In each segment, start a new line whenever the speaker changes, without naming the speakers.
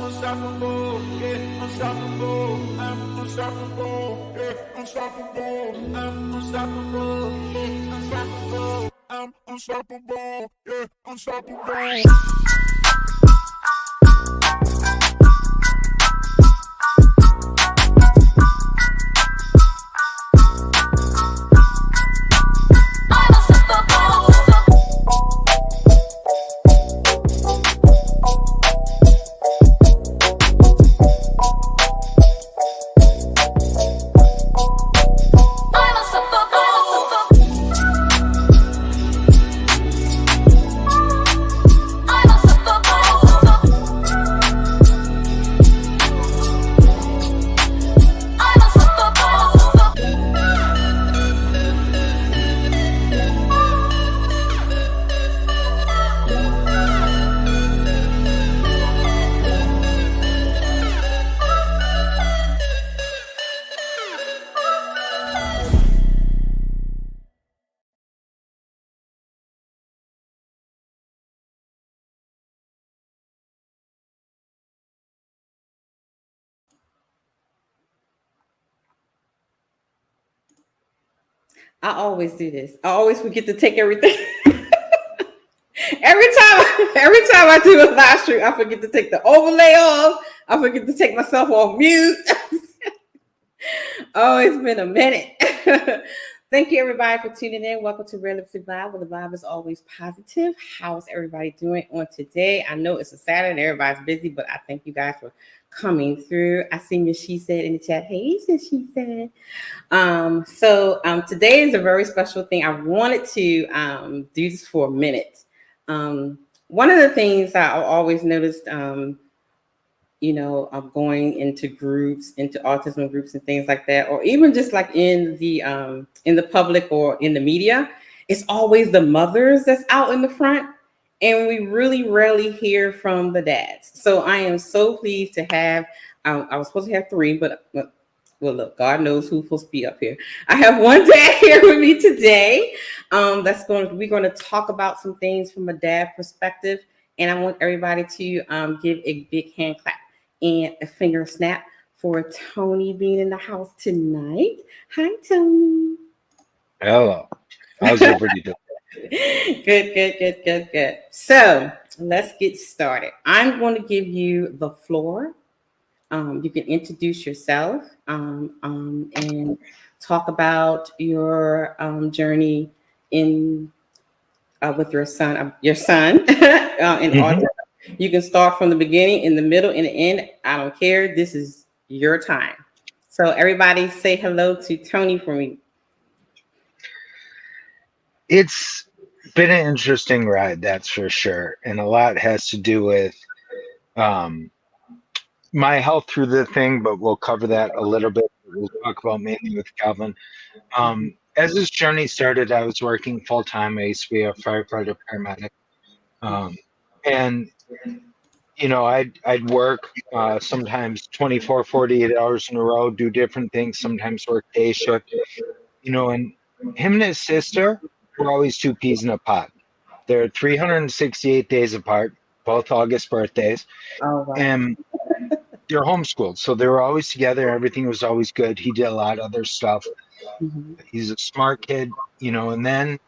unstoppable, yeah, unstoppable. I'm unstoppable, yeah, unstoppable. I'm unstoppable, yeah, unstoppable. I'm unstoppable, yeah, unstoppable.
I always do this. I always forget to take everything. every time I do a live stream, I forget to take the overlay off. I forget to take myself off mute. Oh, it's been a minute. Thank you, everybody, for tuning in. Welcome to RedLipstickVibes, where the vibe is always positive. How's everybody doing on today? I know it's a Saturday and everybody's busy, but I thank you guys for coming through. I see Miss She Said in the chat. Hey, Miss She Said. Today is a very special thing. I wanted to do this for a minute. One of the things I always noticed, I'm going into groups, into autism groups and things like that, or even just like in the public or in the media, it's always the mothers that's out in the front. And we really rarely hear from the dads. So I am so pleased to have, I was supposed to have three, but well, look, God knows who's supposed to be up here. I have one dad here with me today. We're going to talk about some things from a dad perspective. And I want everybody to give a big hand clap and a finger snap for Tony being in the house tonight. Hi, Tony.
Hello. How's everybody doing?
Good. So let's get started. I'm going to give you the floor. You can introduce yourself and talk about your journey in with your son in autism. You can start from the beginning, in the middle, in the end. I don't care. This is your time. So everybody say hello to Tony for me.
It's been an interesting ride, that's for sure. And a lot has to do with my health through the thing, but we'll cover that a little bit. We'll talk about mainly with Calvin. as this journey started, I was working full time. I used to be a firefighter paramedic, um, and I'd work sometimes 24, 48 hours in a row, do different things. Sometimes work day shift. And him and his sister were always two peas in a pod. They're 368 days apart, both August birthdays,
Oh wow.
and they're homeschooled, so they were always together. Everything was always good. He did a lot of other stuff.
Mm-hmm.
He's a smart kid, and then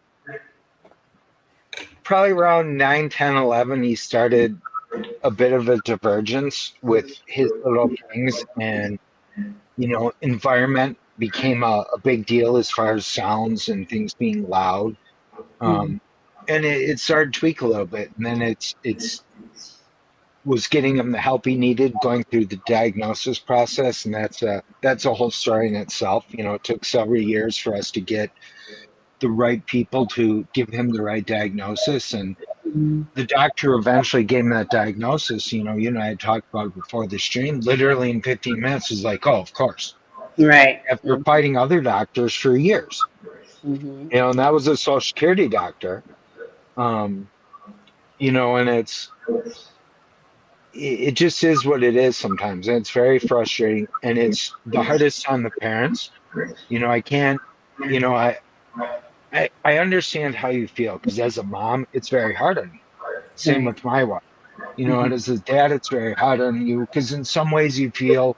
probably around 9, 10, 11, he started a bit of a divergence with his little things, and environment became a big deal as far as sounds and things being loud.
Mm-hmm.
And it started to tweak a little bit, and then it's was getting him the help he needed going through the diagnosis process, and that's a whole story in itself. It took several years for us to get the right people to give him the right diagnosis, and the doctor eventually gave him that diagnosis. You and I had talked about it before the stream. Literally in 15 minutes, was like, oh, of course.
Right.
After fighting other doctors for years,
Mm-hmm.
and that was a Social Security doctor. And it just is what it is sometimes, and it's very frustrating, and it's the hardest on the parents. I can't. I understand how you feel, because as a mom, it's very hard on you. Same
Right.
with my wife. And as a dad, it's very hard on you, because in some ways you feel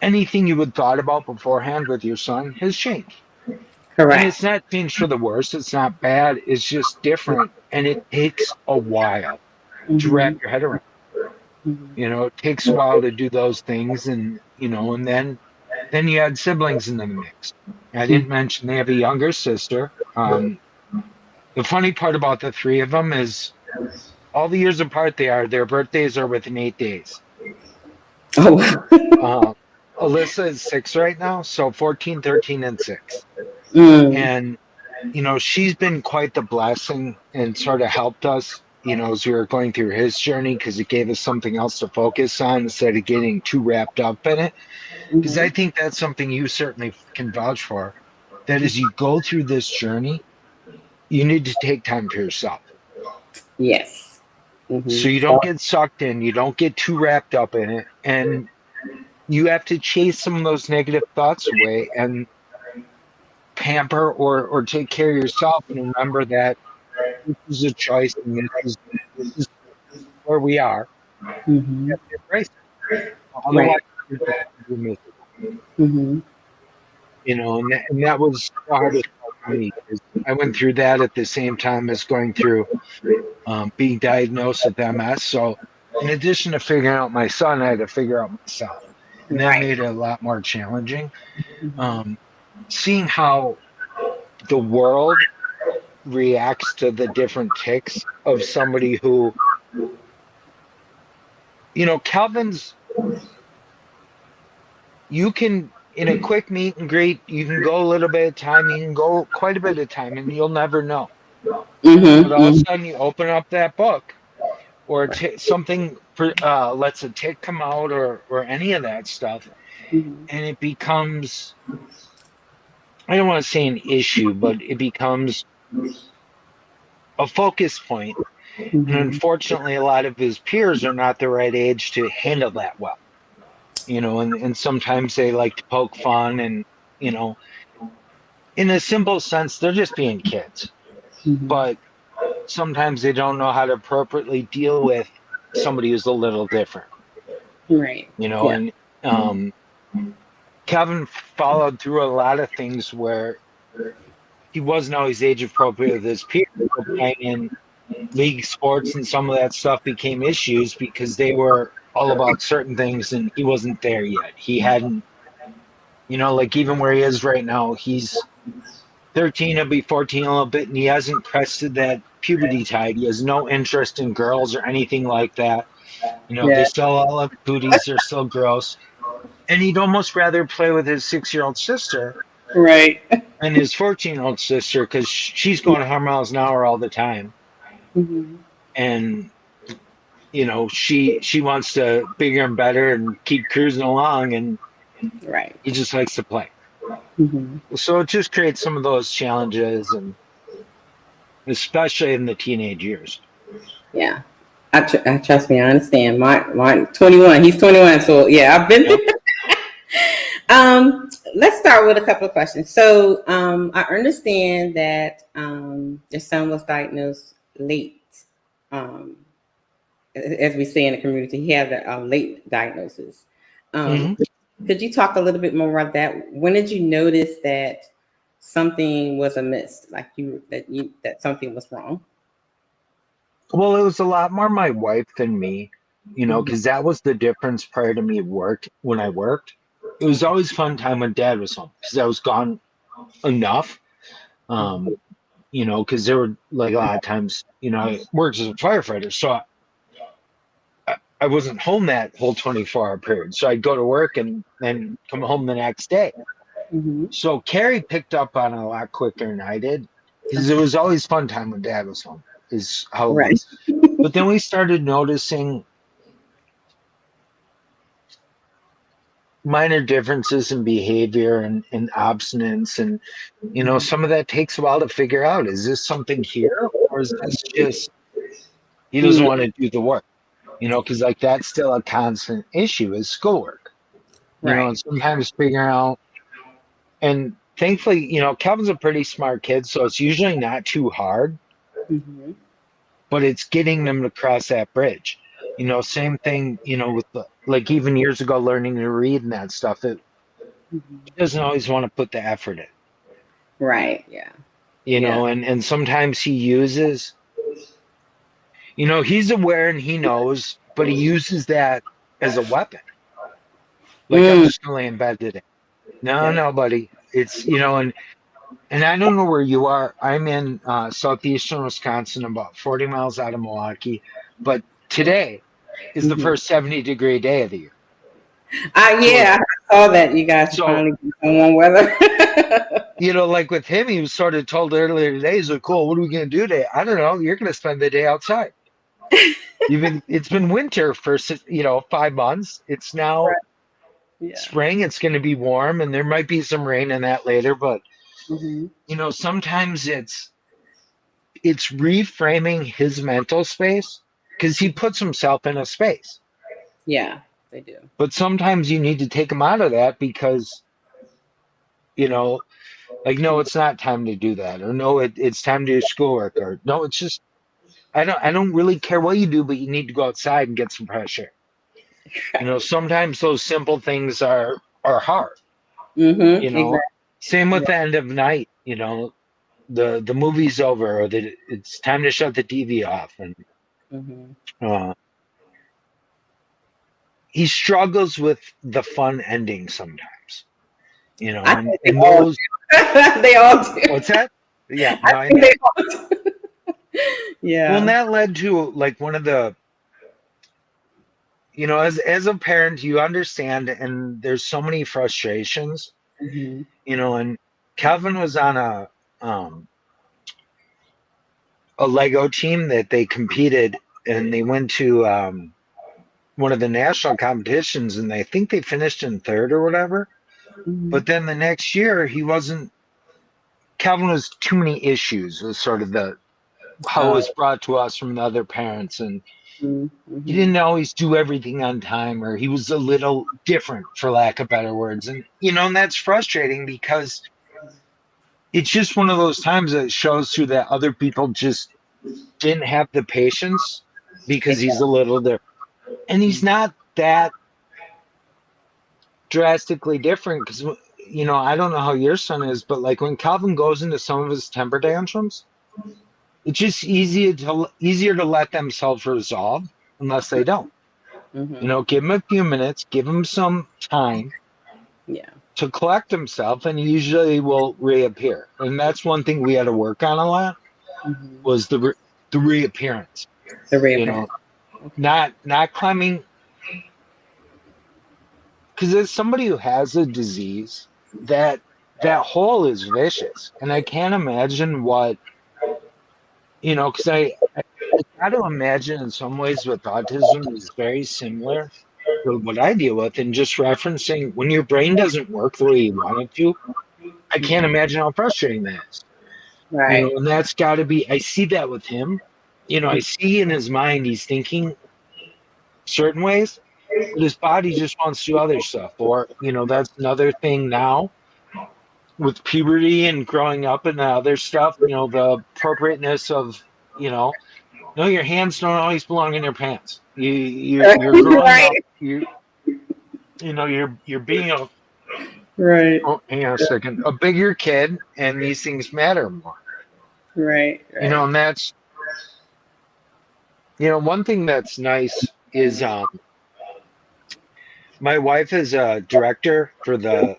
anything you had thought about beforehand with your son has changed. And
Correct.
it's not changed for the worse. It's not bad. It's just different. And it takes a while to wrap
Mm-hmm.
your head around.
Mm-hmm.
It takes a while to do those things. And then you add siblings into the mix. I didn't mention they have a younger sister. The funny part about the three of them is all the years apart they are, their birthdays are within 8 days.
Oh wow.
Alyssa is 6 right now, so 14, 13, and 6.
Mm.
And she's been quite the blessing and sort of helped us, as we were going through his journey, because it gave us something else to focus on instead of getting too wrapped up in it. Because I
Mm-hmm.
think that's something you certainly can vouch for. That as you go through this journey, you need to take time for yourself.
Yes.
So
Mm-hmm.
you don't get sucked in, you don't get too wrapped up in it, and you have to chase some of those negative thoughts away and pamper or take care of yourself, and remember that this is a choice, and this is where we are. You
Mm-hmm.
have to embrace it. Otherwise,
Right.
you're just gonna be miserable.
Mm-hmm.
And that was the hardest part for me, because I went through that at the same time as going through being diagnosed with MS. So in addition to figuring out my son, I had to figure out myself, and that
Right.
made it a lot more challenging.
Mm-hmm.
Um, Seeing how the world reacts to the different ticks of somebody who, Calvin's, you can, in a quick meet and greet, you can go a little bit of time, you can go quite a bit of time, and you'll never know. But
Mm-hmm.
all of a
Mm-hmm.
sudden, you open up that book, or something lets a tick come out, or any of that stuff,
Mm-hmm.
and it becomes, I don't want to say an issue, but it becomes a focus point. And
Mm-hmm.
unfortunately, a lot of his peers are not the right age to handle that well. And sometimes they like to poke fun, and, you know, in a simple sense, they're just being kids.
Mm-hmm.
But sometimes they don't know how to appropriately deal with somebody who's a little different,
Right. Yeah.
and Kevin followed through a lot of things where he wasn't always age appropriate with his peers. So playing in league sports and some of that stuff became issues because they were all about certain things, and he wasn't there yet. He hadn't, like even where he is right now, he's 13, he'll be 14 a little bit, and he hasn't crested that puberty tide. He has no interest in girls or anything like that. They
Yeah.
still all have cooties, they're still gross. And he'd almost rather play with his 6-year-old sister
Right.
and his 14-year-old sister, because she's going 100 miles an hour all the time.
Mm-hmm.
And she wants to bigger and better and keep cruising along, and
Right.
he just likes to play.
Hmm.
So it just creates some of those challenges, and especially in the teenage years.
Yeah. I trust me. I understand. My 21. He's 21. So yeah, I've been
Yep.
through. Let's start with a couple of questions. So, I understand that your son was diagnosed late. Um, as we say in the community, he had a late diagnosis. Um,
Hmm.
could you talk a little bit more about that? When did you notice that something was amiss, like that something was wrong?
Well, it was a lot more my wife than me,
Mhm.
because that was the difference prior to me work when I worked. It was always fun time when dad was home because I was gone enough. Um, because there were like a lot of times, I worked as a firefighter, so I wasn't home that whole 24-hour period. So I'd go to work and then come home the next day.
Mhm.
So Carrie picked up on it a lot quicker than I did because it
Okay.
was always fun time when dad was home, is how it
Right.
was. But then we started noticing minor differences in behavior and abstinence. And, some of that takes a while to figure out. Is this something here or is this just he doesn't
Mm,
want to do the work? Because like that's still a constant issue is schoolwork, and
right.
sometimes figuring out. And thankfully, Kevin's a pretty smart kid, so it's usually not too hard,
Hmm.
but it's getting them to cross that bridge. Same thing, with like even years ago, learning to read and that stuff. It doesn't always want to put the effort in,
Right. Yeah. Yeah.
and sometimes he uses, he's aware and he knows, but he uses that as a weapon. Like, I'm
Mm,
just gonna lay in bed today. No,
yeah.
no, buddy. It's, and I don't know where you are. I'm in southeastern Wisconsin, about 40 miles out of Milwaukee. But today is the
Hmm.
first 70-degree day of the year. So
Yeah, I saw that you guys are
so
finally getting some warm weather.
like with him, he was sort of told earlier today, he's like, "Cool, what are we gonna do today?" I don't know. You're gonna spend the day outside. It's been winter for 5 months. It's now
Right. Yeah.
spring. It's gonna be warm, and there might be some rain in that later. But
Hmm.
sometimes it's reframing his mental space because he puts himself in a space.
Yeah, they do.
But sometimes you need to take him out of that because, you know, like, no, it's not time to do that. Or no, it's time to do schoolwork. Or no, it's just, I don't really care what you do, but you need to go outside and get some fresh air.
Right.
Sometimes those simple things are hard, you
Mm-hmm.
know.
Exactly.
Same with
Yeah.
the end of night, the movie's over or it's time to shut the TV off. And
Hmm.
uh, he struggles with the fun ending sometimes,
I
and
think they all
those,
do. They all do.
what's that? Yeah,
I
no, I
think
know.
they all do.
Well, and
Yeah.
that led to like one of the, as a parent, you understand, and there's so many frustrations,
Hmm.
and Calvin was on um a Lego team that they competed, and they went to one of the national competitions, and I think they finished in third or whatever.
Hmm.
But then the next year, he wasn't. Calvin was too many issues. Was sort of the how it was brought to us from the other parents, and he
Hmm.
didn't always do everything on time, or he was a little different, for lack of better words. And and that's frustrating because it's just one of those times that shows through that other people just didn't have the patience because he's a
Exactly.
little different, and he's not that drastically different because I don't know how your son is, but like when Calvin goes into some of his temper tantrums, it's just easier to let them self-resolve unless they don't.
Hmm.
Give him a few minutes, give him some time
Yeah.
to collect himself, and he usually will reappear. And that's one thing we had to work on a lot
Hmm.
was the reappearance.
The
You
reappearance.
know,
Okay.
not climbing, because as somebody who has a disease, that hole is vicious, and I can't imagine what because I try to imagine in some ways with autism is very similar to what I deal with, and just referencing when your brain doesn't work the way you want it to, I can't imagine how frustrating that is.
Right.
And that's got to be, I see that with him. I see in his mind he's thinking certain ways, but his body just wants to do other stuff. Or, that's another thing now with puberty and growing up and other stuff, the appropriateness of, no, your hands don't always belong in your pants. You're growing
Right.
up, you're being
Right.
hang on a second, a bigger kid, and these things matter more.
Right.
And that's, one thing that's nice is my wife is a director for the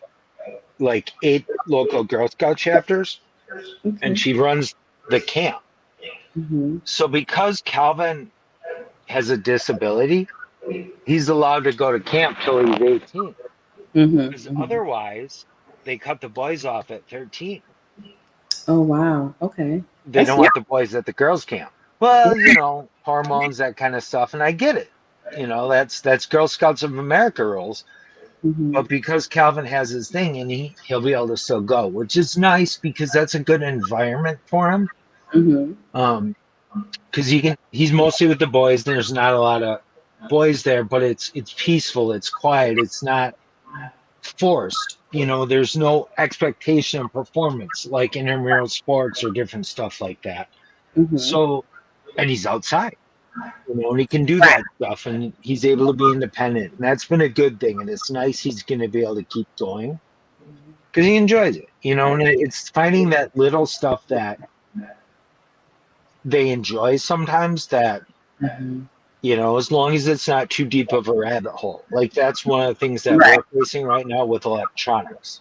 8 local Girl Scout chapters, and she runs the camp.
Mm-hmm.
So because Calvin has a disability, he's allowed to go to camp till he's 18. Because otherwise, they cut the boys off at 13.
Oh wow. Okay.
They don't want the boys at the girls' camp. Well, hormones, that kind of stuff, and I get it. That's Girl Scouts of America rules. But because Calvin has his thing, and he'll be able to still go, which is nice because that's a good environment for him. Because he's mostly with the boys. There's not a lot of boys there, but it's peaceful, it's quiet, it's not forced. There's no expectation of performance like intramural sports or different stuff like that. So, and he's outside, and he can do that stuff, and he's able to be independent, and that's been a good thing. And it's nice he's going to be able to keep going because he enjoys it. And it's finding that little stuff that they enjoy sometimes that. As long as it's not too deep of a rabbit hole. That's one of the things that we're facing right now with electronics.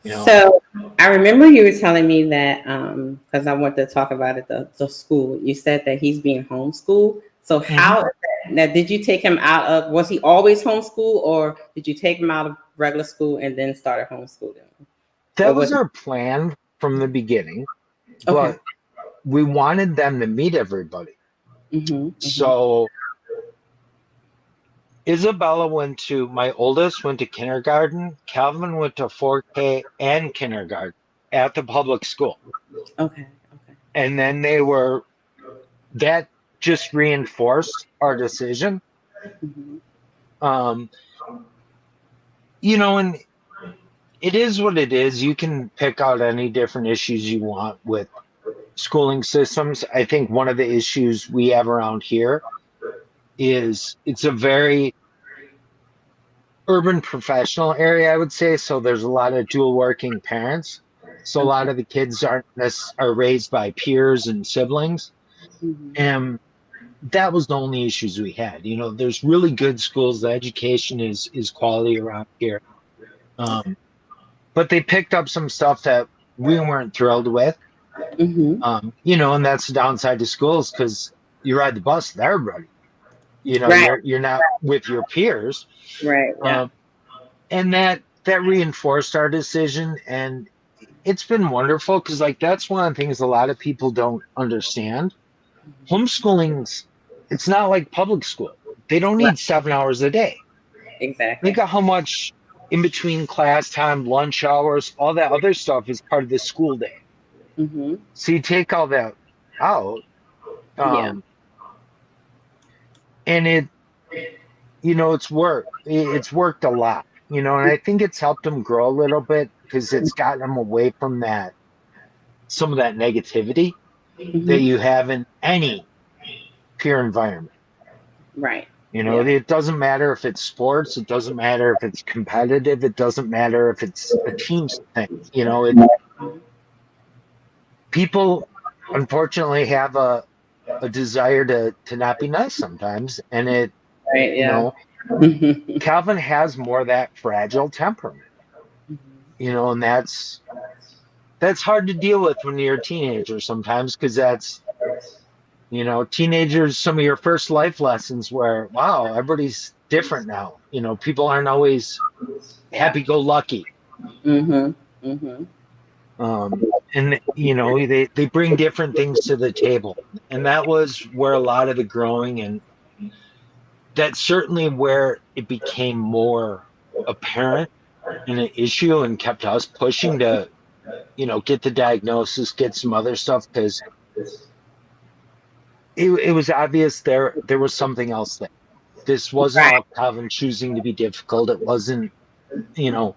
So I remember you were telling me that, because I wanted to talk about it, the school. You said that he's being homeschooled. So how, now did you take him out of, was he always homeschooled, or did you take him out of regular school and then started homeschooling?
That was our plan from the beginning, but we wanted them to meet everybody. So Isabella my oldest went to kindergarten. Calvin went to 4K and kindergarten at the public school. And then that just reinforced our decision. And it is what it is. You can pick out any different issues you want with schooling systems. I think one of the issues we have around here is it's a very urban professional area, I would say. So there's a lot of dual working parents. So a lot of the kids are raised by peers and siblings. And that was the only issues we had. There's really good schools. The education is quality around here. But they picked up some stuff that we weren't thrilled with. And that's the downside to schools, because you ride the bus with everybody. You're not with your peers. And that reinforced our decision, and it's been wonderful, because that's one of the things a lot of people don't understand. Homeschooling's, it's not like public school. They don't need 7 hours a day. Think of how much in between class time, lunch hours, all that other stuff is part of the school day. So you take all that out, and it's worked a lot, and I think it's helped them grow a little bit, because it's gotten them away from some of that negativity that you have in any peer environment. It doesn't matter if it's sports, it doesn't matter if it's competitive, it doesn't matter if it's a team thing. People unfortunately have a desire to not be nice sometimes, and Calvin has more of that fragile temperament, and that's hard to deal with when you're a teenager sometimes, because that's teenagers, some of your first life lessons where, wow, everybody's different now. People aren't always happy-go-lucky. And they bring different things to the table, and that was where a lot of the growing, and that's certainly where it became more apparent and an issue and kept us pushing to, get the diagnosis, get some other stuff, because it was obvious there was something else there. This wasn't
Right.
all Calvin choosing to be difficult. It wasn't, because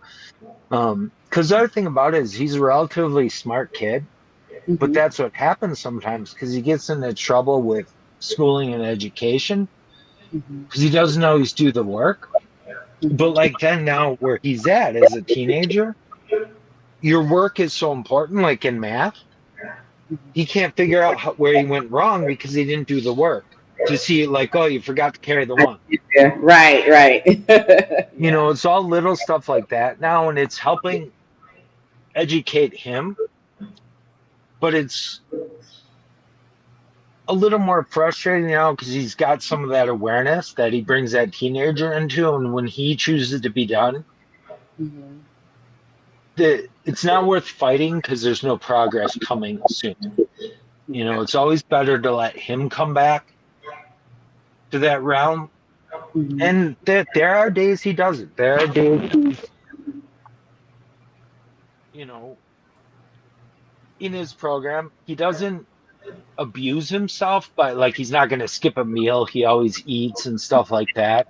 the other thing about it is he's a relatively smart kid, but
Mm-hmm.
that's what happens sometimes because he gets into trouble with schooling and education
Mm-hmm.
because he doesn't always do the work. But like then now where he's at as a teenager, your work is so important, like in math. He can't figure out where he went wrong because he didn't do the work to see like, oh, you forgot to carry the one.
Yeah. Right. Right. Yeah.
It's all little stuff like that now, and it's helping educate him, but it's a little more frustrating now because he's got some of that awareness that he brings that teenager into, and when he chooses to be done,
Mm-hmm.
it's not worth fighting because there's no progress coming soon. It's always better to let him come back to that realm.
Mm-hmm.
And there are days he doesn't. There are days he's, in his program, he doesn't abuse himself, but like he's not going to skip a meal. He always eats and stuff like that.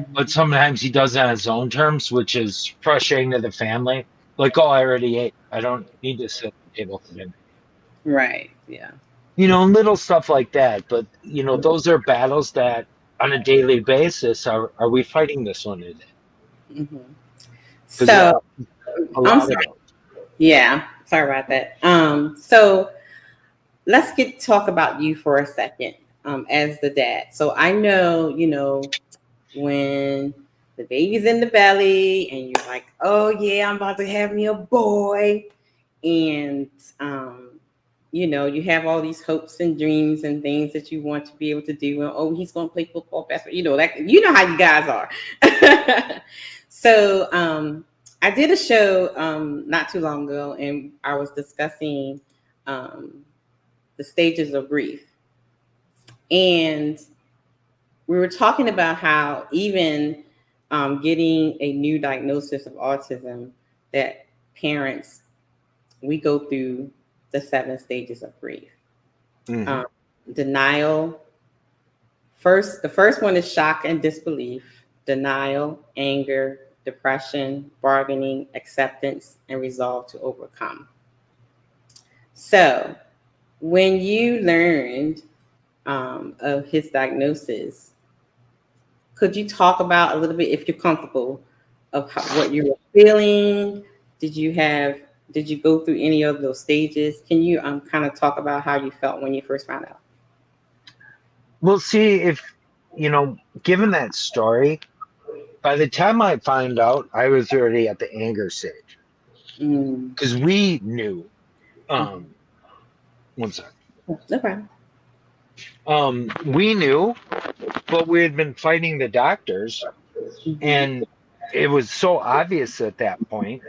But sometimes he does it on his own terms, which is frustrating to the family. Like, oh, I already ate. I don't need to sit at the table for dinner.
Right. Yeah.
Little stuff like that. But, those are battles that on a daily basis are we fighting this one today?
Mm-hmm.
Because there
So
are a
I'm
lot of
sorry.
those.
Yeah. Sorry about that. So let's talk about you for a second. As the dad. So I know, when the baby's in the belly and you're like, oh yeah, I'm about to have me a boy. And you have all these hopes and dreams and things that you want to be able to do. And oh, he's gonna play football, basketball, how you guys are. So I did a show not too long ago, and I was discussing the stages of grief. And we were talking about how even getting a new diagnosis of autism, that parents, we go through the 7 stages of grief.
Mm-hmm.
Denial. The first one is shock and disbelief, denial, anger, depression, bargaining, acceptance, and resolve to overcome. So when you learned of his diagnosis, could you talk about a little bit, if you're comfortable, of what you were feeling? Did you go through any of those stages? Can you kind of talk about how you felt when you first found out?
We'll see if, given that story, by the time I find out, I was already at the anger stage. Because we knew. One second.
No problem.
We knew, but we had been fighting the doctors, and it was so obvious at that point,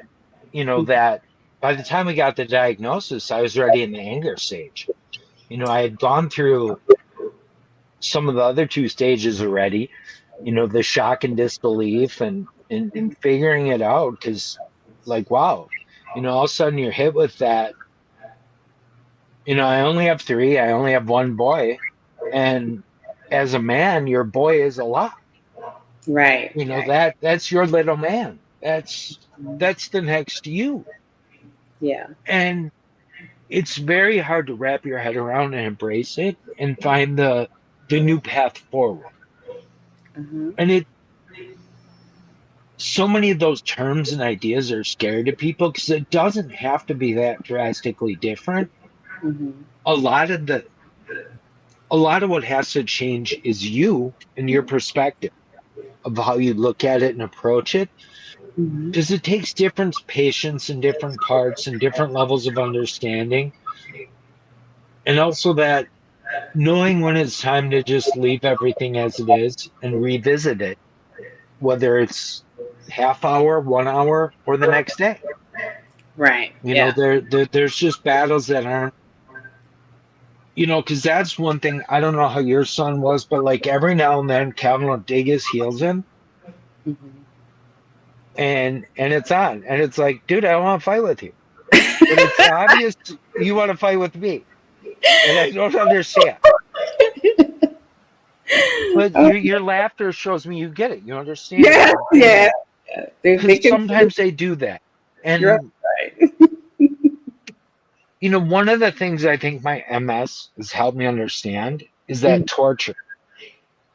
that by the time we got the diagnosis, I was already in the anger stage. I had gone through some of the other 2 stages already, the shock and disbelief and figuring it out, because like, wow, all of a sudden you're hit with that. I only have 3. I only have 1 boy. And as a man, your boy is a lot.
Right.
That's your little man. That's the next you.
Yeah.
And it's very hard to wrap your head around and embrace it and find the new path forward. And so many of those terms and ideas are scary to people because it doesn't have to be that drastically different. A lot of what has to change is you and your perspective of how you look at it and approach it, because it takes different patience in different parts and different levels of understanding, and also that knowing when it's time to just leave everything as it is and revisit it, whether it's half hour, 1 hour, or the next day.
Right.
There's just battles that aren't, because that's one thing. I don't know how your son was, but like every now and then Calvin will dig his heels in and it's on, and it's like, dude, I don't want to fight with you, but it's obvious you want to fight with me, and I don't understand. But
Oh,
your laughter shows me you get it. You understand.
yeah, yeah. They
Because
can.
sometimes they do that.
You're
And,
right.
one of the things I think my MS has helped me understand is that
Mm,
torture.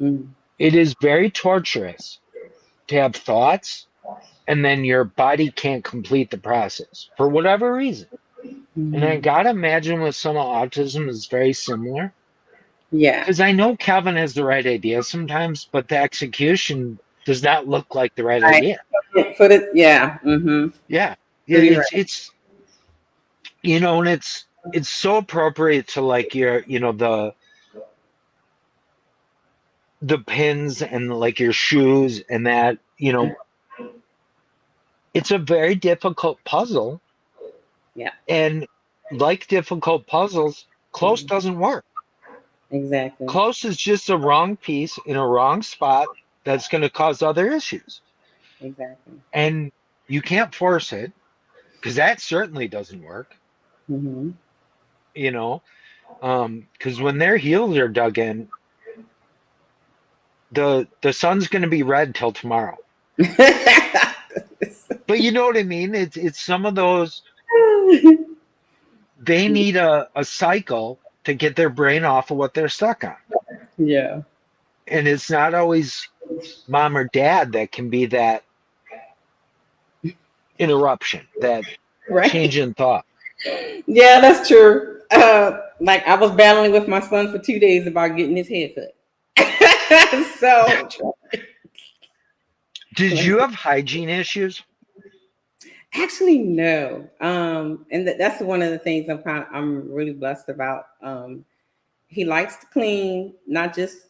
mm,
It is very torturous to have thoughts and then your body can't complete the process for whatever reason. And I
mm.
gotta imagine with some autism is very similar.
Yeah.
Because I know Calvin has the right idea sometimes, but the execution does not look like the right
Right.
idea.
Put it. Yeah. Mm-hmm.
Yeah. Yeah,
Pretty right.
it's and it's so appropriate to like your the pins and like your shoes and that, it's a very difficult puzzle.
Yeah.
And like difficult puzzles, close
Mm,
doesn't work.
exactly.
Close is just a wrong piece in a wrong spot that's going to cause other issues.
Exactly.
And you can't force it because that certainly doesn't work,
Mm-hmm.
you know, because when their heels are dug in, the sun's going to be red till tomorrow. But you know what I mean? It's some of those, they need a cycle to get their brain off of what they're stuck on.
Yeah.
And it's not always mom or dad that can be that interruption, that
Right.
change in thought.
Yeah, that's true. Like I was battling with my son for 2 days about getting his hair cut. So
Did you have hygiene issues?
actually no. And that's one of the things I'm really blessed about. He likes to clean, not just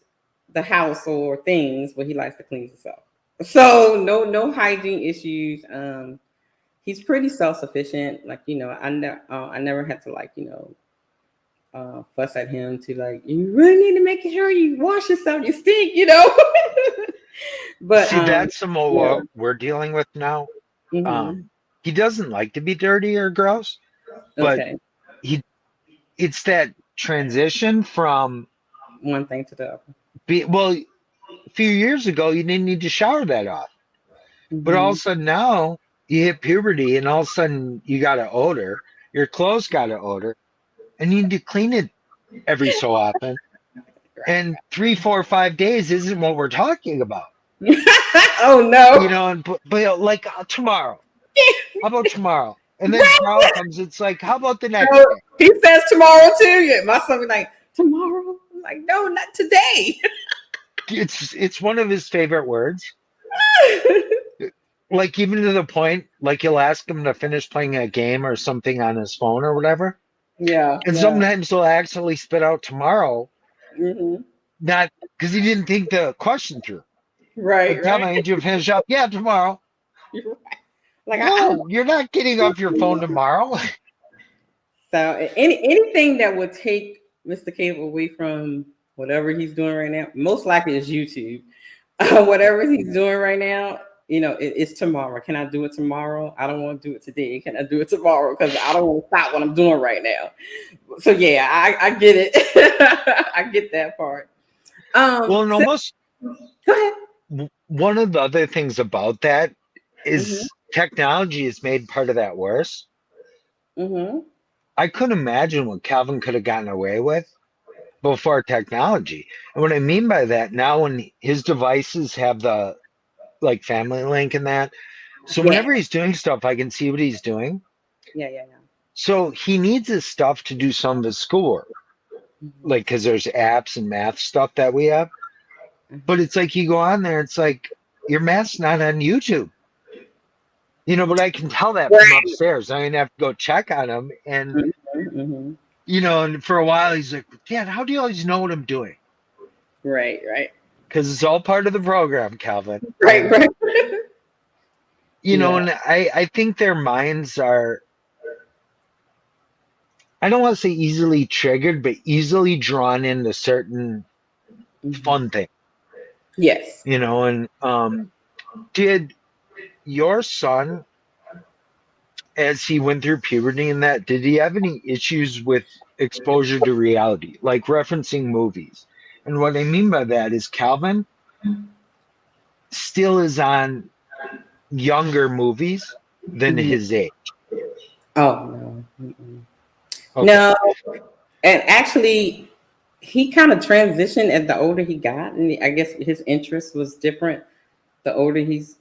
the house or things, but he likes to clean himself. So no hygiene issues. He's pretty self sufficient. Like I never had to fuss at him to like you really need to make sure you wash yourself. You stink. But
See, that's some of
yeah.
what we're dealing with now.
Hmm.
Um, he doesn't like to be dirty or gross, but
Okay.
he it's that transition from
One thing to the other.
well, a few years ago you didn't need to shower that often. But all of
Hmm.
a sudden now you hit puberty and all of a sudden you got an odor, your clothes got an odor, and you need to clean it every so often.
Right.
And 3, 4, 5 days isn't what we're talking about.
Oh no.
But like tomorrow. How about tomorrow? And then
Right.
tomorrow comes, it's like, how about the next
So
day?
he says tomorrow too. Yeah, my son be like, tomorrow? I'm like, no, not today.
It's one of his favorite words. Like even to the point, like you'll ask him to finish playing a game or something on his phone or whatever.
Yeah,
And
yeah.
sometimes he'll actually spit out tomorrow,
Hmm.
not because he didn't think the question through.
Right,
Like, Tom,
right.
I need you to finish up. Yeah, tomorrow.
You're right. Like I don't
No, you're not getting off your phone tomorrow.
so anything that would take Mr. Cable away from whatever he's doing right now, most likely is YouTube. Whatever he's doing right now, it's tomorrow. Can I do it tomorrow? I don't want to do it today. Can I do it tomorrow? Because I don't want to stop what I'm doing right now. So yeah, I get it. I get that part.
Well, and
So,
almost
go ahead.
one of the other things about that
Mm-hmm.
is technology has made part of that worse.
Mm-hmm.
I couldn't imagine what Calvin could have gotten away with before technology. And what I mean by that, now when his devices have the like family link and that, so
Yeah.
whenever he's doing stuff, I can see what he's doing.
Yeah. Yeah.
So he needs his stuff to do some of his schoolwork,
Mm-hmm.
like because there's apps and math stuff that we have. But it's like you go on there, it's like your math's not on YouTube. But I can tell that from
Right.
upstairs. I didn't have to go check on him. And,
Mm-hmm.
and for a while he's like, Dad, how do you always know what I'm doing?
Right. Right.
Because it's all part of the program, Calvin.
Right.
And,
Right. Yeah.
and I think their minds are, I don't want to say easily triggered, but easily drawn into certain
Mm-hmm.
fun things,
Yes.
and did your son, as he went through puberty and that, did he have any issues with exposure to reality, like referencing movies? And what I mean by that is Calvin still is on younger movies than
Mhm.
his age.
Oh no. Mm-mm.
Okay.
No, and actually, he kind of transitioned as the older he got, and I guess his interest was different the older he's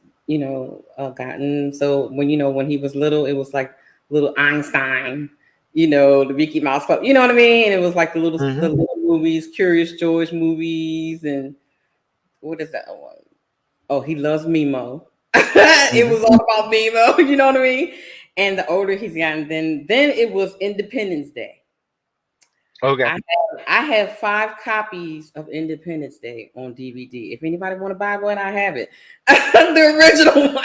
gotten. So when he was little, it was like little Einstein, the Mickey Mouse Club, you know what I mean? And it was like the little
Hmm.
the little movies, Curious George movies, and what is that one? Oh, he loves Mimo. It
Hmm.
was all about Mimo, you know what I mean? And the older he's gotten, then it was Independence Day.
Okay.
I have 5 copies of Independence Day on DVD. If anybody want to buy one, I have it. The original one.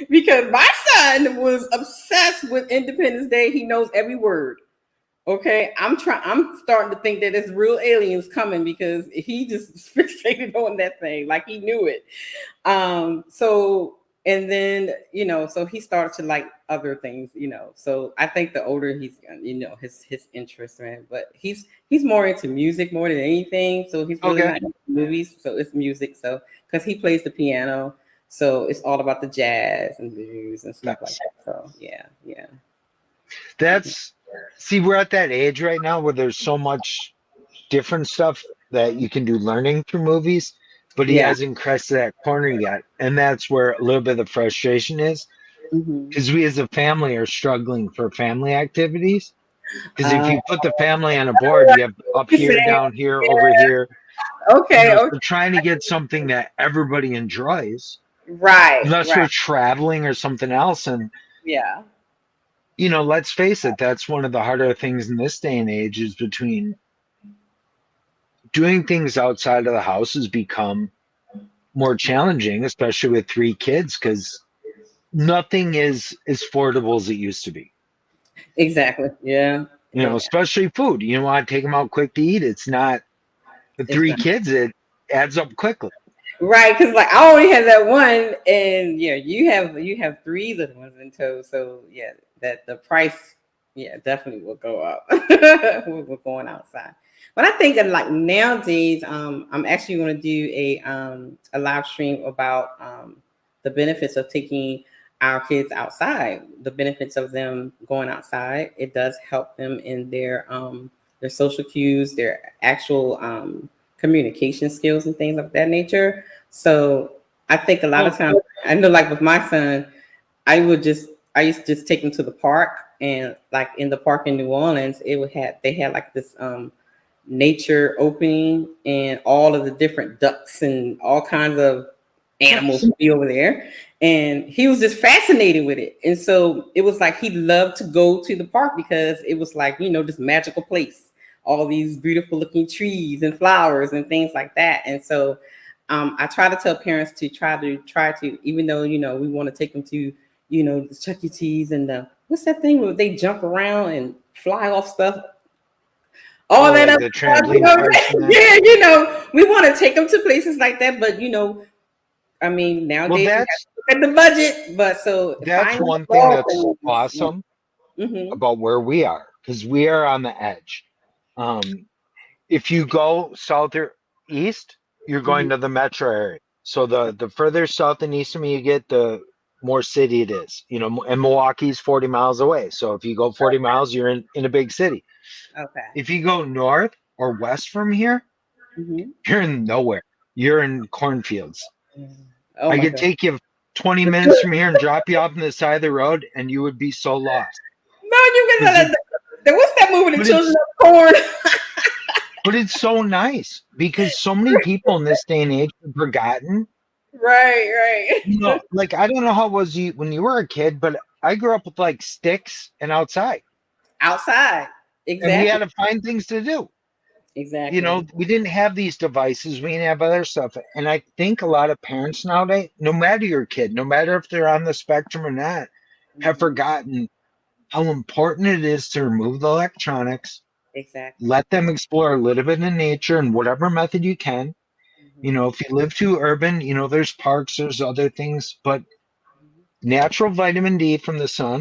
Because my son was obsessed with Independence Day. He knows every word. Okay. I'm starting to think that it's real aliens coming because he just fixated on that thing. Like he knew it. So and then so he started to like other things, so I think the older he's his interest, man, but he's more into music more than anything, so he's really
Okay.
not into movies, so it's music, so because he plays the piano, so it's all about the jazz and blues and stuff like
Nice.
that, so yeah, yeah.
That's See, we're at that age right now where there's so much different stuff that you can do learning through movies, but he
Yeah.
hasn't crested that corner yet. And that's where a little bit of the frustration is
Hmm.
because we as a family are struggling for family activities. Because if
uh,
you put the family on a board, you have up
you
here,
saying,
down here, over
yeah,
here,
okay, okay,
so trying to get something that everybody enjoys,
right,
unless we're
right,
traveling or something else. And,
yeah,
let's face it, that's one of the harder things in this day and age is between doing things outside of the house has become more challenging, especially with 3 kids, because nothing is as affordable as it used to be.
exactly, yeah, yeah,
Especially food. You want to take them out quick to eat. It's not the
it's
three
not.
kids. It adds up quickly.
Right, because like I only have that one, and yeah, you have 3 little ones in tow, so yeah, that the price, yeah, definitely will go up. We're going outside, but I think that like nowadays, I'm actually going to do a live stream about the benefits of taking our kids outside, the benefits of them going outside. It does help them in their social cues, their actual communication skills, and things of that nature. So I think a lot of
Well,
times, I know, like with my son, I used to just take him to the park, and like in the park in New Orleans, they had like this nature opening, and all of the different ducks and all kinds of animals
nice.
would be over there, and he was just fascinated with it, and so it was like he loved to go to the park because it was like this magical place, all these beautiful looking trees and flowers and things like that, and so I try to tell parents to try to, even though we want to take them to the Chuck E. Cheese and the what's that thing where they jump around and fly off stuff, all
Oh,
that
like
other
the
stuff, you know
trampoline
what I'm
parks and
saying?
that.
Yeah, we want to take them to places like that, but I mean,
Well,
nowadays we have
that's
to look at the budget, but so
that's
finding the
one thing
ball
that's
things, yeah.
awesome
Mm-hmm.
about where we are, because we are on the edge. Um, if you go south or east, you're
Mm-hmm.
going to the metro area. So the further south and east from you get, the more city it is. And Milwaukee's 40 miles away. So if you go 40 miles, you're in a big city.
Okay.
If you go north or west from here,
Mm-hmm.
you're in nowhere. You're in cornfields.
Oh
I
my
could
God.
take you 20 minutes from here and drop you off on the side of the road, and you would be so lost.
No, you
Because
can. What's that movie? The
but
Children
it's
of Corn.
but it's so nice because so many people in this day and age have forgotten.
Right, right.
Like I don't know how it was you when you were a kid, but I grew up with like sticks and outside,
Outside.
and we had
Exactly.
to find things to do.
Exactly.
We didn't have these devices, we didn't have other stuff. And I think a lot of parents nowadays, no matter your kid, no matter if they're on the spectrum or not, have
Mhm.
forgotten how important it is to remove the electronics,
Exactly.
let them explore a little bit in nature in whatever method you can.
Mhm.
If you live too urban, there's parks, there's other things, but natural vitamin D from the sun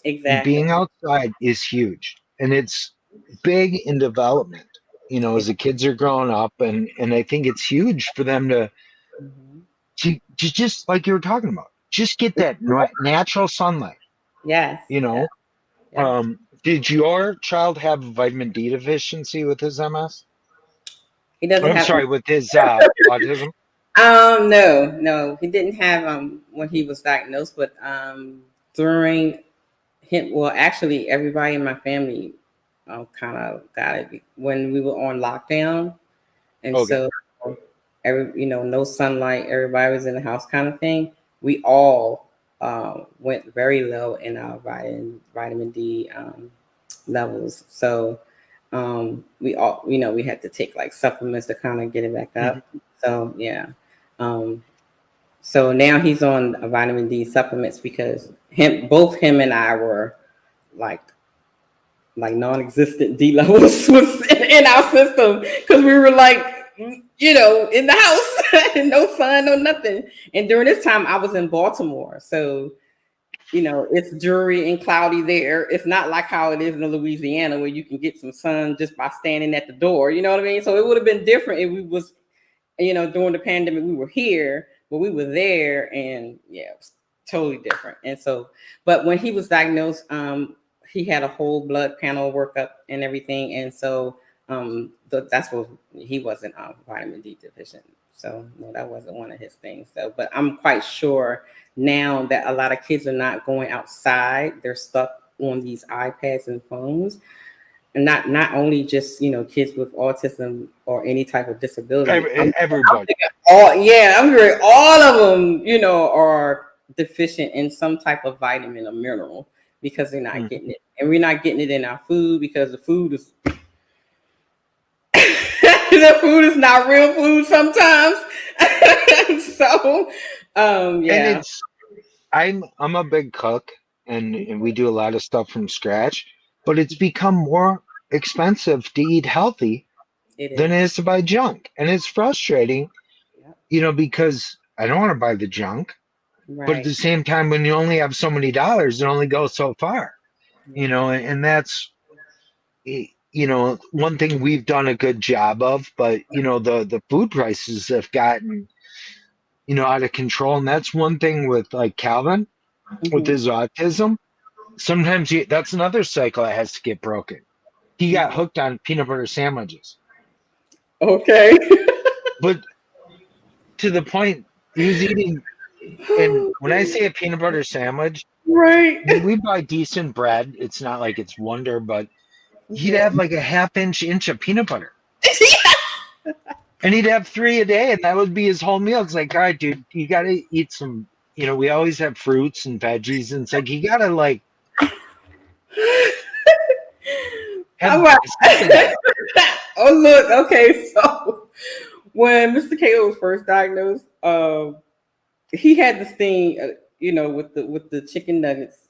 and
Exactly.
being outside is huge. And it's big in development, as the kids are growing up. And I think it's huge for them
Mhm.
to just like you were talking about, just get that natural sunlight,
Yes.
you
Yeah.
know.
Yeah.
Did your child have vitamin D deficiency with his MS?
He doesn't
I'm
have.
sorry, with his autism?
No, no, he didn't have when he was diagnosed, but during him, well, actually, everybody in my family kind of got it when we were on lockdown, and
Okay.
so no sunlight, everybody was in the house, kind of thing. We all went very low in our vitamin D levels, so we all, we had to take like supplements to kind of get it back
Mhm.
up. So yeah. Um, so now he's on vitamin D supplements because both him and I were like non-existent D levels was in our system because we were like, in the house, no sun, no nothing. And during this time, I was in Baltimore, so it's dreary and cloudy there. It's not like how it is in Louisiana where you can get some sun just by standing at the door. You know what I mean? So it would have been different if we was, during the pandemic, we were here, but we were there, and yeah, it was totally different. And so, but when he was diagnosed, he had a whole blood panel workup and everything, and so that's what he wasn't vitamin D deficient. So no, that wasn't one of his things. So, but I'm quite sure now that a lot of kids are not going outside; they're stuck on these iPads and phones, and not only just kids with autism or any type of disability. I'm
Everybody.
thinking I'm hearing all of them are deficient in some type of vitamin or mineral because they're not
Mhm.
getting it, and we're not getting it in our food because the food is the food is not real food sometimes. So
And
yeah.
I'm a big cook, and we do a lot of stuff from scratch, but it's become more expensive to eat healthy
It
than it
is.
is to buy junk. And it's frustrating,
Yep.
because I don't want to buy the junk, but at
Right.
the same time, when you only have so many dollars, it only goes so far,
Yeah.
and that's, one thing we've done a good job of, but the food prices have gotten, out of control. And that's one thing with like Calvin with
Hmm.
his autism. Sometimes that's another cycle that has to get broken. He got
Hmm.
hooked on peanut butter sandwiches,
Okay.
but to the point he was eating. And when I say a peanut butter sandwich,
Right.
we buy decent bread. It's not like it's wonder, but he'd
Yeah.
have like a half inch of peanut butter. And he'd have 3 a day, and that would be his whole meal. It's like, all right, dude, you got to eat some. We always have fruits and veggies, and it's like you got to like have
All right.
something in it.
Oh look, okay. So when Mr. K was first diagnosed, he had this thing, with the chicken nuggets.